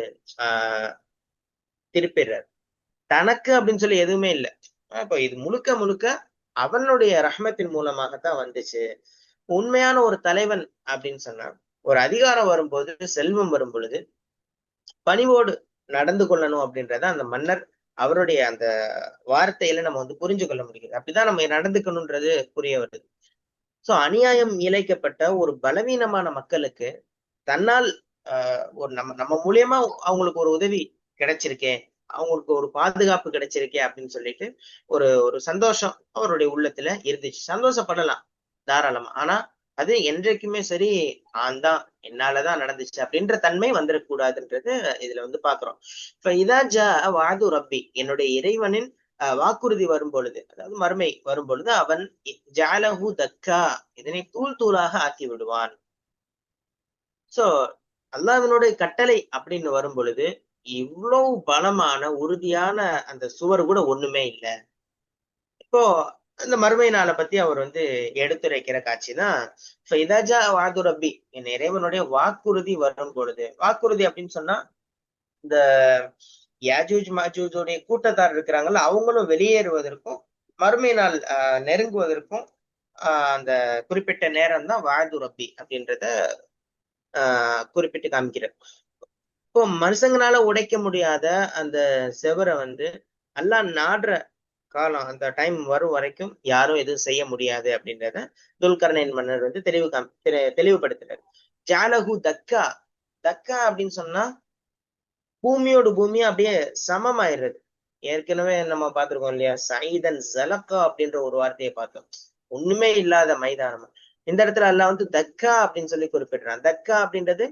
திருப்பிடுறார். தனக்கு அப்படின்னு சொல்லி எதுவுமே இல்லை. அப்ப இது முழுக்க முழுக்க அவனுடைய ரஹ்மத்தின் மூலமாகத்தான் வந்துச்சு. உண்மையான ஒரு தலைவன் அப்படின்னு சொன்னா ஒரு அதிகாரம் வரும்போது, செல்வம் வரும் பொழுது பணிவோடு நடந்து கொள்ளணும் அப்படின்றத அந்த மன்னர் அவருடைய அந்த வார்த்தையில நம்ம வந்து புரிஞ்சு கொள்ள முடியுது. அப்படிதான் நம்ம நடந்துக்கணும்ன்றது புரிய வருது. சோ அநியாயம் இழைக்கப்பட்ட ஒரு பலவீனமான மக்களுக்கு தன்னால் ஒரு நம்ம மூலியமா அவங்களுக்கு ஒரு உதவி கிடைச்சிருக்கே, அவங்களுக்கு ஒரு பாதுகாப்பு கிடைச்சிருக்கே அப்படின்னு சொல்லிட்டு ஒரு சந்தோஷம் அவருடைய உள்ளத்துல இருந்துச்சு. சந்தோஷப்படலாம் தாராளமா. ஆனா அது என்றைக்குமே சரி நான் தான், என்னாலதான் நடந்துச்சு அப்படின்ற தன்மை வந்துடக்கூடாதுன்றது இதுல வந்து பாக்குறோம். இப்ப இதாஜா வாது ரப்பி, என்னுடைய இறைவனின் வாக்குறுதி வரும் பொழுது, அதாவது மறுமை வரும் பொழுது அவன் ஜாலஹு தக்கா, இதனை தூள் தூளாக ஆக்கி விடுவான். சோ அல்லாஹ்வினுடைய கட்டளை அப்படின்னு வரும் பொழுது இவ்வளவு பலமான உறுதியான அந்த சுவர் கூட ஒண்ணுமே இல்லை. இப்போ அந்த மறுமை நாளை பத்தி அவர் வந்து எடுத்துரைக்கிற காட்சி தான் இதாஜா வாது ரப்பி, என் இறைவனுடைய வாக்குறுதி வரும் பொழுது. வாக்குறுதி அப்படின்னு சொன்னா இந்த யாஜூஜ் மாஜூஜோடைய கூட்டத்தார் இருக்கிறாங்கல்ல, அவங்களும் வெளியேறுவதற்கும் மறுமை நாள் நெருங்குவதற்கும் அந்த குறிப்பிட்ட நேரம் தான் வாது ரப்பி அப்படின்றத குறிப்பிட்டு காமிக்கிறார். இப்போ மனுஷங்களால உடைக்க முடியாத அந்த செவரை வந்து அல்லாஹ் நாடுற காலம், அந்த டைம் வரும் வரைக்கும் யாரும் எதுவும் செய்ய முடியாது அப்படின்றத துல்கர்ணைன் மன்னர் வந்து தெளிவுபடுத்துறாரு. ஜாலகு தக்கா. தக்கா அப்படின்னு சொன்னா பூமியோடு பூமியா அப்படியே சமமாயிடுறது. ஏற்கனவே நம்ம பார்த்திருக்கோம் இல்லையா, சைதன் ஜலக்கா அப்படின்ற ஒரு வார்த்தையை பார்த்தோம். ஒண்ணுமே இல்லாத மைதானம். இந்த இடத்துல அல்லாஹ் வந்து தக்கா அப்படின்னு சொல்லி குறிப்பிடுறான். தக்கா அப்படின்றது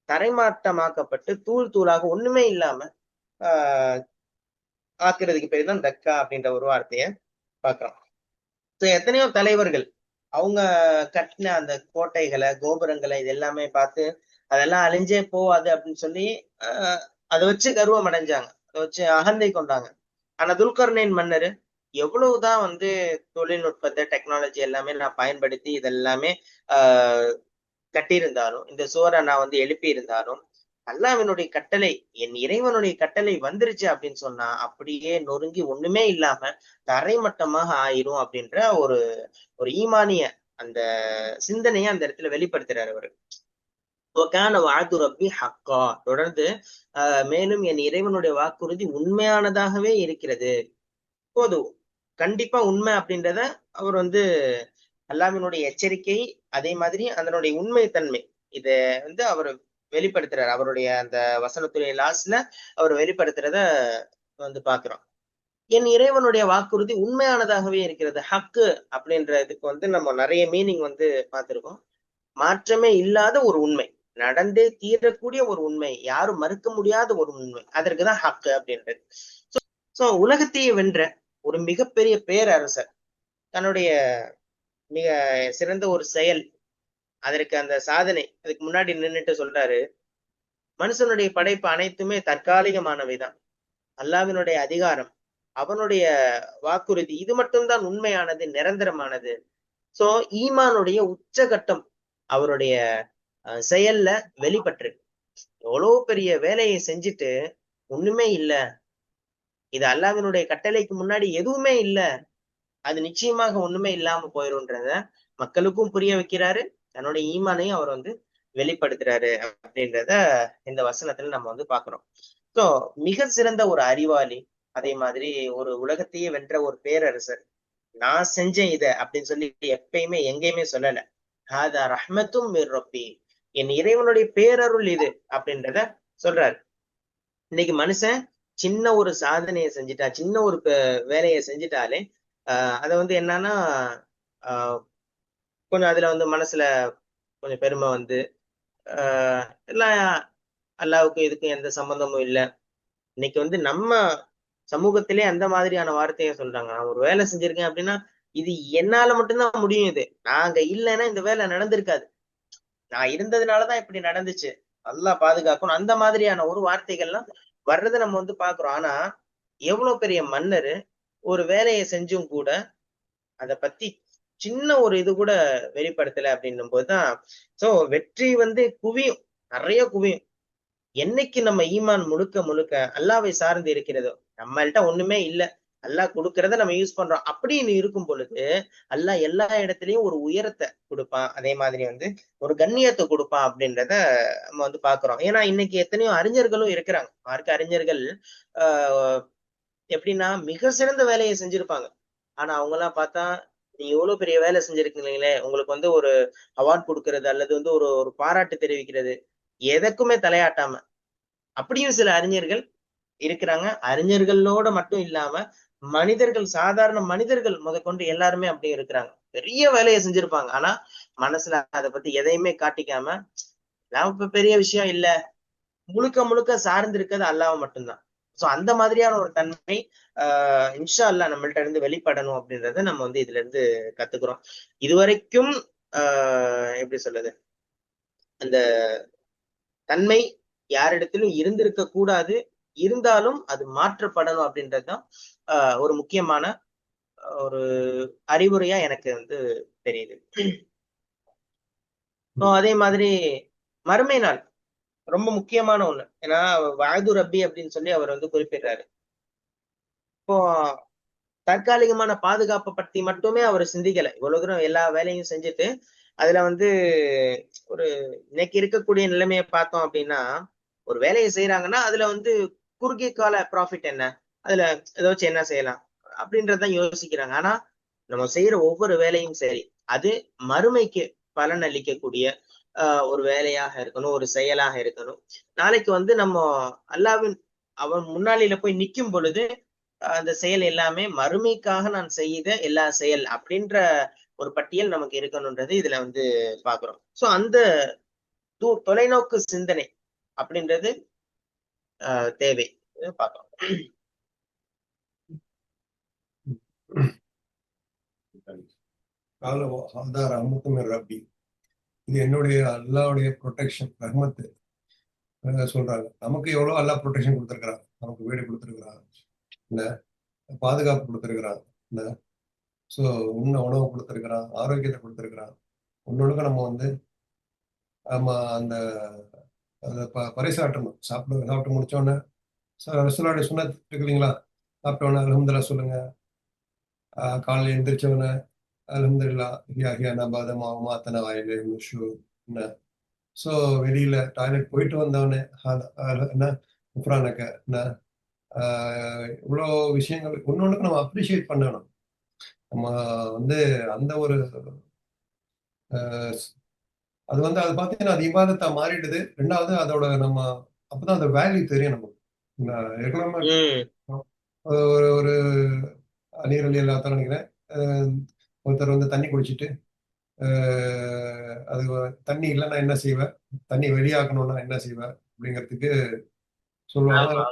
தரைமாட்டமாக்கப்பட்டு தூள் தூளாக ஒண்ணுமே இல்லாம ஆஹ் ஆக்குறதுக்கு பேர் தான் தக்கா அப்படின்ற ஒரு வார்த்தைய பாக்குறோம். எத்தனையோ தலைவர்கள் அவங்க கட்டின அந்த கோட்டைகளை, கோபுரங்களை இது எல்லாமே பார்த்து அதெல்லாம் அழிஞ்சே போவாது அப்படின்னு சொல்லி அதை வச்சு கர்வம் அடைஞ்சாங்க, அதை வச்சு அகந்தை கொண்டாங்க. ஆனா துல்கர்ணைன் மன்னர் எவ்வளவுதான் வந்து தொழில்நுட்பத்தை, டெக்னாலஜி எல்லாமே நான் பயன்படுத்தி இதெல்லாமே கட்டியிருந்தாலும், இந்த சுவரை நான் வந்து எழுப்பி இருந்தாலும், அல்லாஹ்வினுடைய கட்டளை, என் இறைவனுடைய கட்டளை வந்துருச்சு அப்படின்னு சொன்னா அப்படியே நொறுங்கி ஒண்ணுமே இல்லாம தரைமட்டமாக ஆயிரும் அப்படின்ற ஒரு ஒரு ஈமானிய அந்த சிந்தனையை அந்த இடத்துல வெளிப்படுத்துறாரு அவரு. வாது ரப்பி ஹக்கா. தொடர்ந்து மேலும் என் இறைவனுடைய வாக்குறுதி உண்மையானதாகவே இருக்கிறது. போதும், கண்டிப்பா உண்மை அப்படின்றத அவர் வந்து அல்லாஹ்வினுடைய எச்சரிக்கை, அதே மாதிரி அதனுடைய உண்மை தன்மை இத வந்து அவர் வெளிப்படுத்துறாரு. அவருடைய அந்த வசனத்துடைய லாஸ்ட்ல அவர் வெளிப்படுத்துறத வந்து பாக்குறோம். என் இறைவனுடைய வாக்குறுதி உண்மையானதாகவே இருக்கிறது. ஹக்கு அப்படின்றதுக்கு வந்து நம்ம நிறைய மீனிங் வந்து பார்த்திருக்கோம். மாற்றமே இல்லாத ஒரு உண்மை, நடந்தே தீரக்கூடிய ஒரு உண்மை, யாரும் மறுக்க முடியாத ஒரு உண்மை, அதற்குதான் ஹக்கு அப்படின்றது. சோ உலகத்தையே வென்ற ஒரு மிகப்பெரிய பேரரசர் தன்னுடைய மிக சிறந்த ஒரு செயல், அதற்கு அந்த சாதனை, அதுக்கு முன்னாடி நின்னுட்டு சொல்றாரு, மனுஷனுடைய படைப்பு அனைத்துமே தற்காலிகமானவைதான். அல்லாஹ்வினுடைய அதிகாரம், அவனுடைய வாக்குறுதி, இது மட்டும்தான் உண்மையானது, நிரந்தரமானது. சோ ஈமானுடைய உச்சகட்டம் அவருடைய செயல்ல வெளிப்பட்டு, எவ்வளவு பெரிய வேலையை செஞ்சுட்டு ஒண்ணுமே இல்ல, இது அல்லாஹ்வினுடைய கட்டளைக்கு முன்னாடி எதுவுமே இல்ல, அது நிச்சயமாக ஒண்ணுமே இல்லாம போயிரும்ன்றத மக்களுக்கும் புரிய வைக்கிறாரு, தன்னுடைய ஈமானையும் அவர் வந்து வெளிப்படுத்துறாரு அப்படின்றத இந்த வசனத்துல நம்ம வந்து பாக்குறோம். சோ மிக சிறந்த ஒரு அறிவாளி, அதே மாதிரி ஒரு உலகத்தையே வென்ற ஒரு பேரரசர், நான் செஞ்சேன் இத அப்படின்னு சொல்லி எப்பயுமே எங்கேயுமே சொல்லல. ஹாதா ரஹ்மத்தும் மிர் ரப்பி, என் இறைவனுடைய பேரருள் இது அப்படின்றத சொல்றாரு. இன்னைக்கு மனுஷன் சின்ன ஒரு சாதனையை செஞ்சுட்டா, சின்ன ஒரு வேலையை செஞ்சுட்டாலே அதை வந்து என்னன்னா கொஞ்சம் அதுல வந்து மனசுல கொஞ்சம் பெருமை வந்து எல்லாம் அல்லாவுக்கும் இதுக்கும் எந்த சம்பந்தமும் இல்லை. இன்னைக்கு வந்து நம்ம சமூகத்திலே அந்த மாதிரியான வார்த்தையை சொல்றாங்க. நான் ஒரு வேலை செஞ்சிருக்கேன் அப்படின்னா இது என்னால மட்டும்தான் முடியும், இது நாங்க இல்லைன்னா இந்த வேலை நடந்திருக்காது, நான் இருந்ததுனாலதான் இப்படி நடந்துச்சு, நல்லா பாதுகாக்கணும், அந்த மாதிரியான ஒரு வார்த்தைகள்லாம் வர்றதை நம்ம வந்து பாக்குறோம். ஆனா எவ்வளவு பெரிய மன்னர் ஒரு வேலையை செஞ்சும் கூட அதை பத்தி சின்ன ஒரு இது கூட வெளிப்படுத்தல அப்படின்னும் போதுதான் சோ வெற்றி வந்து குவியும், நிறைய குவியும். என்னைக்கு நம்ம ஈமான் முழுக்க முழுக்க அல்லாவை சார்ந்து இருக்கிறதோ, நம்மள்ட்ட ஒண்ணுமே இல்ல, அல்லாஹ் கொடுக்கறத நம்ம யூஸ் பண்றோம் அப்படின்னு இருக்கும் பொழுது அல்லாஹ் எல்லா இடத்துலயும் ஒரு உயரத்தை கொடுப்பான், அதே மாதிரி வந்து ஒரு கண்ணியத்தை கொடுப்பான் அப்படின்றத நம்ம வந்து பாக்குறோம். ஏன்னா இன்னைக்கு எத்தனையோ அறிஞர்களும் இருக்கிறாங்க, மார்க்க அறிஞர்கள் எப்படின்னா மிக சிறந்த வேலையை செஞ்சிருப்பாங்க. ஆனா அவங்க எல்லாம் பார்த்தா, நீங்க எவ்வளவு பெரிய வேலை செஞ்சிருக்கீங்களே, உங்களுக்கு வந்து ஒரு அவார்ட் கொடுக்கறது அல்லது வந்து ஒரு ஒரு பாராட்டு தெரிவிக்கிறது எதற்குமே தலையாட்டாம, அப்படியும் சில அறிஞர்கள் இருக்கிறாங்க. அறிஞர்களோட மட்டும் இல்லாம மனிதர்கள், சாதாரண மனிதர்கள் முதற்கொண்டு எல்லாருமே அப்படியே இருக்கிறாங்க. பெரிய வேலையை செஞ்சிருப்பாங்க, ஆனா மனசுல அதை பத்தி எதையுமே காட்டிக்காம, நான் பெரிய விஷயம் இல்ல, முழுக்க முழுக்க சார்ந்து இருக்கிறது அல்லாஹ் மட்டும்தான். சோ அந்த மாதிரியான ஒரு தன்மை இன்ஷா அல்லாஹ் நம்மள்ட்ட இருந்து வெளிப்படணும் அப்படின்றத நம்ம வந்து இதுல இருந்து கத்துக்கிறோம். இதுவரைக்கும் எப்படி சொல்றது, அந்த தன்மை யாரிடத்திலும் இருந்திருக்க கூடாது, இருந்தாலும் அது மாற்றப்படணும் அப்படின்றதுதான் ஒரு முக்கியமான ஒரு அறிவுரையா எனக்கு வந்து தெரியுது. அதே மாதிரி மறுமை நாள் ரொம்ப முக்கியமான ஒண்ணு. ஏன்னா வாது ரப்பி அப்படின்னு சொல்லி அவர் வந்து குறிப்பிடுறாரு. இப்போ தற்காலிகமான பாதுகாப்பை பத்தி மட்டுமே அவர் சிந்திக்கல. இவ்வளவு தூரம் எல்லா வேலையும் செஞ்சுட்டு அதுல வந்து ஒரு இன்னைக்கு இருக்கக்கூடிய நிலைமையை பார்த்தோம் அப்படின்னா, ஒரு வேலையை செய்யறாங்கன்னா அதுல வந்து குறுகிய கால ப்ராஃபிட் என்ன, அதுல இதை வச்சு என்ன செய்யலாம் அப்படின்றதான் யோசிக்கிறாங்க. ஆனா நம்ம செய்யற ஒவ்வொரு வேலையும் சரி, அது மறுமைக்கு பலன் அளிக்கக்கூடிய ஒரு வேலையாக இருக்கணும், ஒரு செயலாக இருக்கணும். நாளைக்கு வந்து நம்ம அல்லாவின் அவன் முன்னாளில போய் நிக்கும் பொழுது அந்த செயல் எல்லாமே மறுமைக்காக நான் செய்த எல்லா செயல் அப்படின்ற ஒரு பட்டியல் நமக்கு இருக்கணும்ன்றது இதுல வந்து பாக்குறோம். சோ அந்த தொலைநோக்கு சிந்தனை அப்படின்றது தேவை பார்க்கிறோம். ரப்பி, இது என்னுடைய அல்லாவுடைய ப்ரொடெக்ஷன், ரஹ்மத்து சொல்றாங்க. நமக்கு எவ்வளவு அல்லா ப்ரொடெக்ஷன் கொடுத்துருக்கிறான். நமக்கு வீடு கொடுத்துருக்கிறான், இல்ல பாதுகாப்பு கொடுத்துருக்கிறான், இல்ல ஸோ உணவு கொடுத்துருக்கிறான், ஆரோக்கியத்தை கொடுத்துருக்கிறான். ஒன்னொழுக்க நம்ம வந்து நம்ம அந்த அதை பறைசாட்டணும். சாப்பிட்டு முடிச்சோடனே ரசூலுல்லாஹி சுன்னத் இருக்கு இல்லைங்களா, சாப்பிட்டோன்னே அல்ஹம்துலில்லாஹ் சொல்லுங்க. காலையில் எந்திரிச்சவனே அல்ஹம்துலில்லாஹ் ஹியா நபாதமா மாத்தன வாயிலே முஷு. ஸோ வெளியில டாய்லெட் போயிட்டு வந்தவனே என்ன குஃப்ரானக்க என்ன, இவ்வளோ விஷயங்கள் ஒன்னொன்றுக்கு நம்ம அப்ரிஷியேட் பண்ணணும். நம்ம வந்து அந்த ஒரு அது வந்து அது பார்த்தீங்கன்னா அது இபாதத்தா மாறிடுது. ரெண்டாவது அதோட நம்ம அப்பதான் அந்த வேல்யூ தெரியும் நமக்கு. ஒரு ஒரு நீர் அலி எல்லாத்தான் நினைக்கிறேன், ஒருத்தர் வந்து தண்ணி குடிச்சிட்டு அது தண்ணி இல்லைன்னா என்ன செய்வேன், தண்ணி வெளியாக்கணும்னா என்ன செய்வேன் அப்படிங்கிறதுக்கு சொல்லுவாங்க.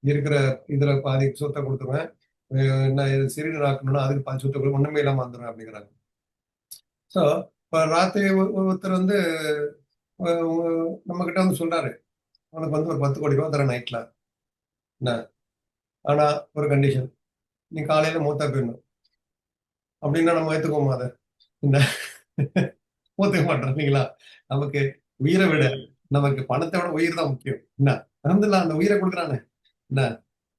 இருக்கிற இதுல பாதி சொத்தை கொடுத்துருவேன், என்ன சிறுநீர் ஆக்கணும்னா அதுக்கு பாதி சொத்தை ஒண்ணுமே இல்லாம வந்துடுவேன் அப்படிங்கிறாங்க. ஸோ இப்போ ராத்திரி ஒருத்தர் வந்து நம்ம கிட்ட வந்து சொல்றாரு, உனக்கு வந்து ஒரு 10 கோடி ரூபா தரேன் நைட்ல என்ன, ஆனா ஒரு கண்டிஷன், நீ காலையில மூத்தா போயிடணும் அப்படின்னா நம்ம ஏத்துக்கோமா அதை? என்ன ஒத்துக்க மாட்டோம் இல்லைங்களா? நமக்கு உயிரை விட நமக்கு பணத்தை விட உயிர் தான் முக்கியம். என்ன அல்ஹம்துலில்லாஹ் அந்த உயிரை கொடுக்குறானே என்ன,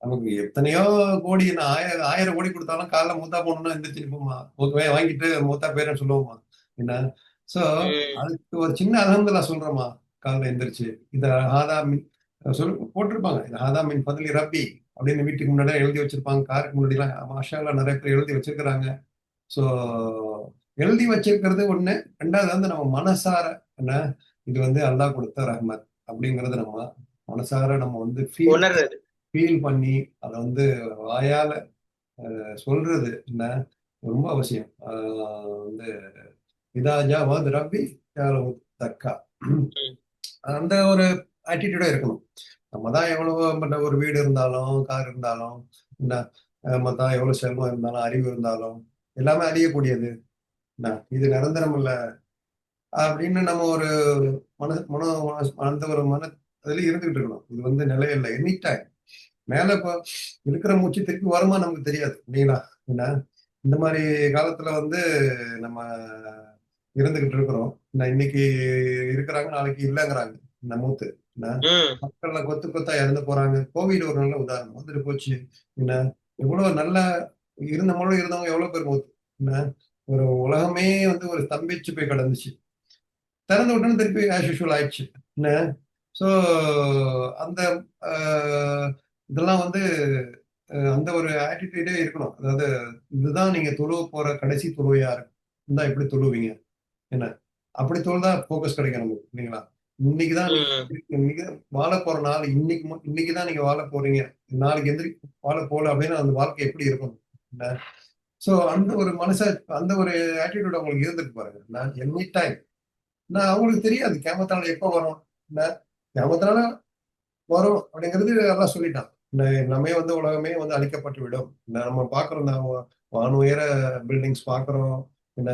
நமக்கு எத்தனையோ கோடி, என்ன 1000 கோடி கொடுத்தாலும் காலைல மூத்தா போகணும்னா எந்திரிச்சு போமா, ஓகே வாங்கிட்டு மூத்தா பேருன்னு சொல்லுவோமா என்ன? சோ அதுக்கு ஒரு சின்ன அல்ஹம்துலில்லாஹ் சொல்றோமா காலைல எந்திரிச்சு. இத ஹாதா மின் போட்டிருப்பாங்க, இது ஹாதா மின் ஃபத்லி ரப்பி அப்படின்னு வீட்டுக்கு முன்னாடி எழுதி வச்சிருப்பாங்க. காருக்கு முன்னாடி எல்லாம் மாஷா அல்லாஹ் நிறைய பேர் எழுதி வச்சிருக்கிறாங்க. சோ எழுதி வச்சிருக்கிறது ஒண்ணு, ரெண்டாவது வந்து நம்ம மனசார என்ன, இது வந்து அல்லாஹ் கொடுத்த ரஹ்மத் அப்படிங்கறது நம்ம மனசார நம்ம வந்து ஃபீல் பண்ணி அதை வந்து வாயால சொல்றது என்ன ரொம்ப அவசியம். வந்து இதாஜா வந்து ரப்பி தக்கா அந்த ஒரு ஆட்டிடியூட இருக்கணும். நம்ம தான் எவ்வளவு ஒரு வீடு இருந்தாலும் கார் இருந்தாலும் என்ன, நம்ம தான் எவ்வளவு செல்வம் இருந்தாலும் அறிவு இருந்தாலும் எல்லாமே அழியக்கூடியது. இது நிரந்தரம் இல்ல அப்படின்னு நம்ம ஒரு அந்த ஒரு அதுல இருந்துகிட்டு இருக்கணும். இது வந்து நிலையில்லை, எனி டைம் மேல இப்போ இருக்கிற மூச்சு திருப்பி வருமா நமக்கு தெரியாது இல்லைங்களா? ஏன்னா இந்த மாதிரி காலத்துல வந்து நம்ம இருந்துகிட்டு இருக்கிறோம். இன்னைக்கு இருக்கிறாங்க, நாளைக்கு இல்லைங்கிறாங்க. இந்த மூத்து மக்கள்ல கொத்து கொத்தா இறந்து போறாங்க. கோவிட் ஒரு நல்ல உதாரணம் வந்துட்டு போச்சு. என்ன எவ்வளவு நல்ல இருந்தவங்களும் இருந்தவங்க எவ்வளவு பேர் மூத்து என்ன, ஒரு உலகமே வந்து ஒரு ஸ்தம்பிச்சு போய் கிடந்துச்சு. திறந்து விட்டோன்னு திருப்பி ஆஸ் யூஷுவல் ஆயிடுச்சு என்ன. ஸோ அந்த இதெல்லாம் வந்து அந்த ஒரு ஆட்டிடியூடே இருக்கணும். அதாவது இதுதான் நீங்க தொழுவ போற கடைசி தொழுவையா இருந்தா எப்படி தொழுவீங்க என்ன, அப்படி தொழுதா போக்கஸ் கிடைக்கும் நமக்கு இல்லைங்களா? இன்னைக்குதான் நீங்க வாழ போற நாள், இன்னைக்குதான் நீங்க வாழ போறீங்க, நாளைக்கு எந்திரி வாழ போல அப்படின்னு அந்த வாழ்க்கை எப்படி இருக்கணும் என்ன. ஸோ அந்த ஒரு அந்த ஒரு ஆட்டிடியூட் அவங்களுக்கு இருந்துட்டு பாருங்க. நான் எனி டைம் நான் அவங்களுக்கு தெரியாது கேமத்தால எப்போ வரும் என்ன, கேமத்தால வரும் அப்படிங்கிறது எல்லாம் சொல்லிட்டான். எல்லாமே வந்து உலகமே வந்து அழிக்கப்பட்டு விடும். நம்ம பாக்குறோம், வான் உயர பில்டிங்ஸ் பாக்குறோம், என்ன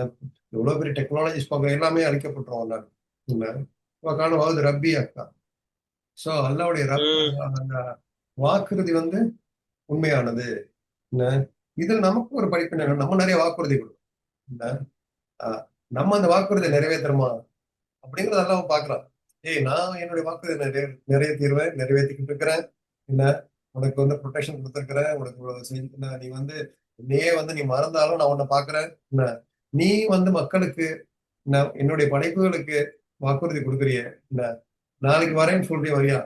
எவ்வளவு பெரிய டெக்னாலஜிஸ் பாக்குறோம், எல்லாமே அழிக்கப்பட்டுரும். காணுவது ரப்பி அக்கா. சோ அல்லாவுடைய அந்த வாக்குறுதி வந்து உண்மையானது. இதில் நமக்கு ஒரு படிப்பினை, நம்ம நிறைய வாக்குறுதி கொடுக்கும், நம்ம அந்த வாக்குறுதியை நிறைவேற்றுறோமா அப்படிங்கறதெல்லாம் பாக்குறான். நான் என்னுடைய வாக்குறுதி நிறைவேற்றிக்கிட்டு இருக்கிறேன் என்ன, உனக்கு வந்து ப்ரொடெக்ஷன் கொடுத்துருக்கிறேன், உனக்கு நீ வந்து என்னையே வந்து நீ மறந்தாலும் நான் உன்னை பாக்குறேன். என்ன, நீ வந்து மக்களுக்கு என்னுடைய படைப்புகளுக்கு வாக்குறுதி கொடுக்குறிய, என்ன, நாளைக்கு வரேன்னு சொல்லிட்டு வரியா?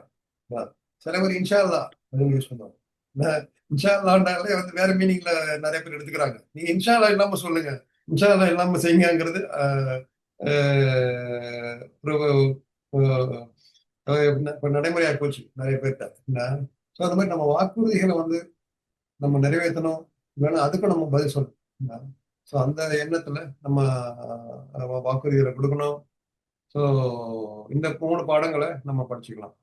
சில பேர் இன்ஷா அல்லா அப்படின்னு யூஸ் பண்ணுவாங்க. என்ன, இன்ஷா அல்லாண்டாலே வந்து வேற மீனிங்ல நிறைய பேர் எடுத்துக்கிறாங்க. நீங்க இன்ஷா அல்லா இல்லாம சொல்லுங்க, இன்ஷா அல்லா இல்லாம செய்யுங்கிறது இப்ப நடைமுறையா போச்சு நிறைய பேர்கிட்ட. ஸோ அந்த மாதிரி நம்ம வாக்குறுதிகளை வந்து நம்ம நிறைவேற்றணும், இல்லைன்னா அதுக்கும் நம்ம பதில் சொல்லணும். ஸோ அந்த எண்ணத்துல நம்ம வாக்குறுதிகளை கொடுக்கணும். ஸோ இந்த 3 பாடங்களை நம்ம படிச்சுக்கலாம்.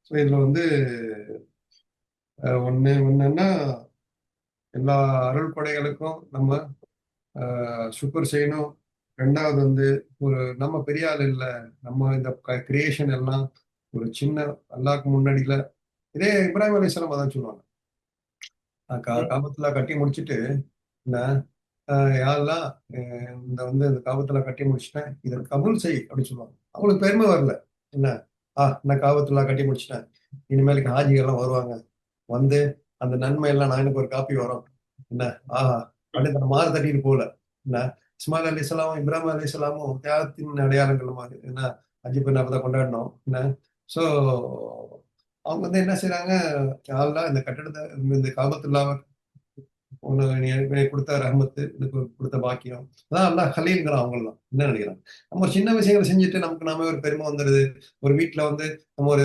ஸோ இதுல வந்து ஒண்ணுன்னா எல்லா அருள் கொடைகளுக்கும் நம்ம சுக்கர் செய்யணும். 2வது வந்து ஒரு நம்ம பெரிய ஆள் இல்லை, நம்ம இந்த கிரியேஷன் எல்லாம் ஒரு சின்ன அல்லாஹ்க்கு முன்னாடியில. இதே இப்ராஹிம் அலைஹிஸ்ஸலாம் அதான் சொல்லுவாங்க. காபத்துல்லா கட்டி முடிச்சுட்டு என்ன, யாரெல்லாம் இந்த வந்து இந்த காபத்துல்லா கட்டி முடிச்சிட்டேன், இதை கபூல் செய் அப்படின்னு சொல்லுவாங்க. அவங்களுக்கு பெருமை வரல. என்ன, நான் காபத்துல்லா கட்டி முடிச்சிட்டேன், இனிமேலுக்கு ஹாஜிகள்லாம் வருவாங்க, வந்து அந்த நன்மை எல்லாம் நான் எனக்கு ஒரு காப்பி வரும். என்ன, ஆஹா அப்படின்னு அந்த மாறு தட்டிட்டு போல. என்ன, இஸ்மாயில் அலிஸ்லாமும் இப்ராஹிம் அலிஸ்லாமும் தியாகத்தின் அடையாளங்கள் மாதிரி என்ன, ஹஜ்ஜி பெருநாள் கொண்டாடணும். என்ன, ஸோ அவங்க வந்து என்ன செய்யறாங்க, யாரெல்லாம் இந்த கட்டடத்தை இந்த காபத்துல்லாவை நீ கொடுத்த ரஹமத்து, எனக்கு கொடுத்த பாக்கியம், அதான் அல்லாஹ் ஹலீல்ங்கிறான். அவங்கெல்லாம் என்ன நினைக்கிறாங்க, நம்ம ஒரு சின்ன விஷயங்களை செஞ்சுட்டு நமக்கு நாமே ஒரு பெருமை வந்துடுது. ஒரு வீட்டுல வந்து நம்ம ஒரு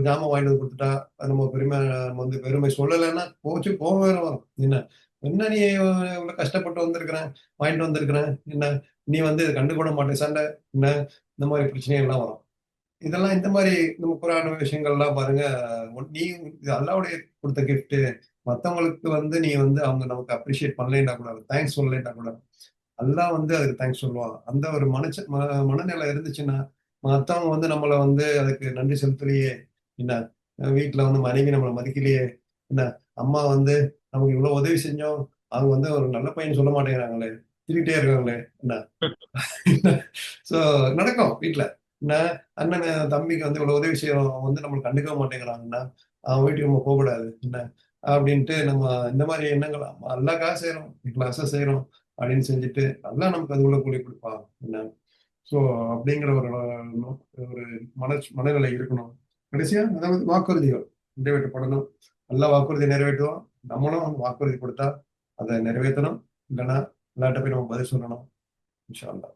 ஜாமான் வாங்கிட்டு வந்து கொடுத்துட்டா அது நம்ம பெருமை, நம்ம வந்து பெருமை சொல்லலைன்னா போச்சு போக வேற வரும். என்ன, என்ன நீ இவ்வளவு கஷ்டப்பட்டு வந்திருக்கிறேன், வாங்கிட்டு வந்திருக்கிறேன், என்ன நீ வந்து இதை கண்டுகொள்ள மாட்டேன், சண்டை, என்ன, இந்த மாதிரி பிரச்சனைகள் எல்லாம் வரும். இதெல்லாம் இந்த மாதிரி நம்ம புராண விஷயங்கள்லாம் பாருங்க. நீ இது அல்லாவுடைய கொடுத்த கிஃப்ட், மத்தவங்களுக்கு வந்து நீ வந்து அவங்க நமக்கு அப்ரிஷியேட் பண்ணலைன்னா கூட, தேங்க்ஸ் சொல்லலைன்னா கூட அல்லாஹ் வந்து அதுக்கு தேங்க்ஸ் சொல்லுவாங்க. அந்த ஒரு மனநிலை இருந்துச்சுன்னா மத்தவங்க வந்து நம்மளை வந்து அதுக்கு நன்றி செலுத்தலையே, என்ன, வீட்டுல வந்து மனைவி நம்மளை மதிக்கலையே, என்ன, அம்மா வந்து நமக்கு இவ்வளவு உதவி செஞ்சோம், அவங்க வந்து ஒரு நல்ல பையன் சொல்ல மாட்டேங்கிறாங்களே, திரிட்டே இருக்காங்களே, என்ன. சோ நடக்கும் வீட்டுல. என்ன, அண்ணன் தம்பிக்கு வந்து இவ்வளவு உதவி செய்யறோம், அவன் வந்து நம்மளுக்கு கண்டுக்க மாட்டேங்கிறாங்கன்னா அவன் வீட்டுக்கு நம்ம போகக்கூடாது. என்ன அப்படின்ட்டு நம்ம இந்த மாதிரி எண்ணங்கள் அல்லாஹ்க்காக செய்யறோம், கிளாஸா செய்யறோம் அப்படின்னு செஞ்சுட்டு அல்லாஹ் நமக்கு அதுக்குள்ள கூலி கொடுப்பான். என்ன, ஸோ அப்படிங்கிற ஒரு மனநிலை இருக்கணும். கடைசியா அதாவது வாக்குறுதிகள் நிறைவேற்றப்படணும். நல்லா வாக்குறுதி நிறைவேற்றுவோம், நம்மளும் வாக்குறுதி கொடுத்தா அதை நிறைவேற்றணும். இல்லைன்னா எல்லாட்ட போய் நம்ம பதில் சொல்லணும். இன்ஷா அல்லாஹ்.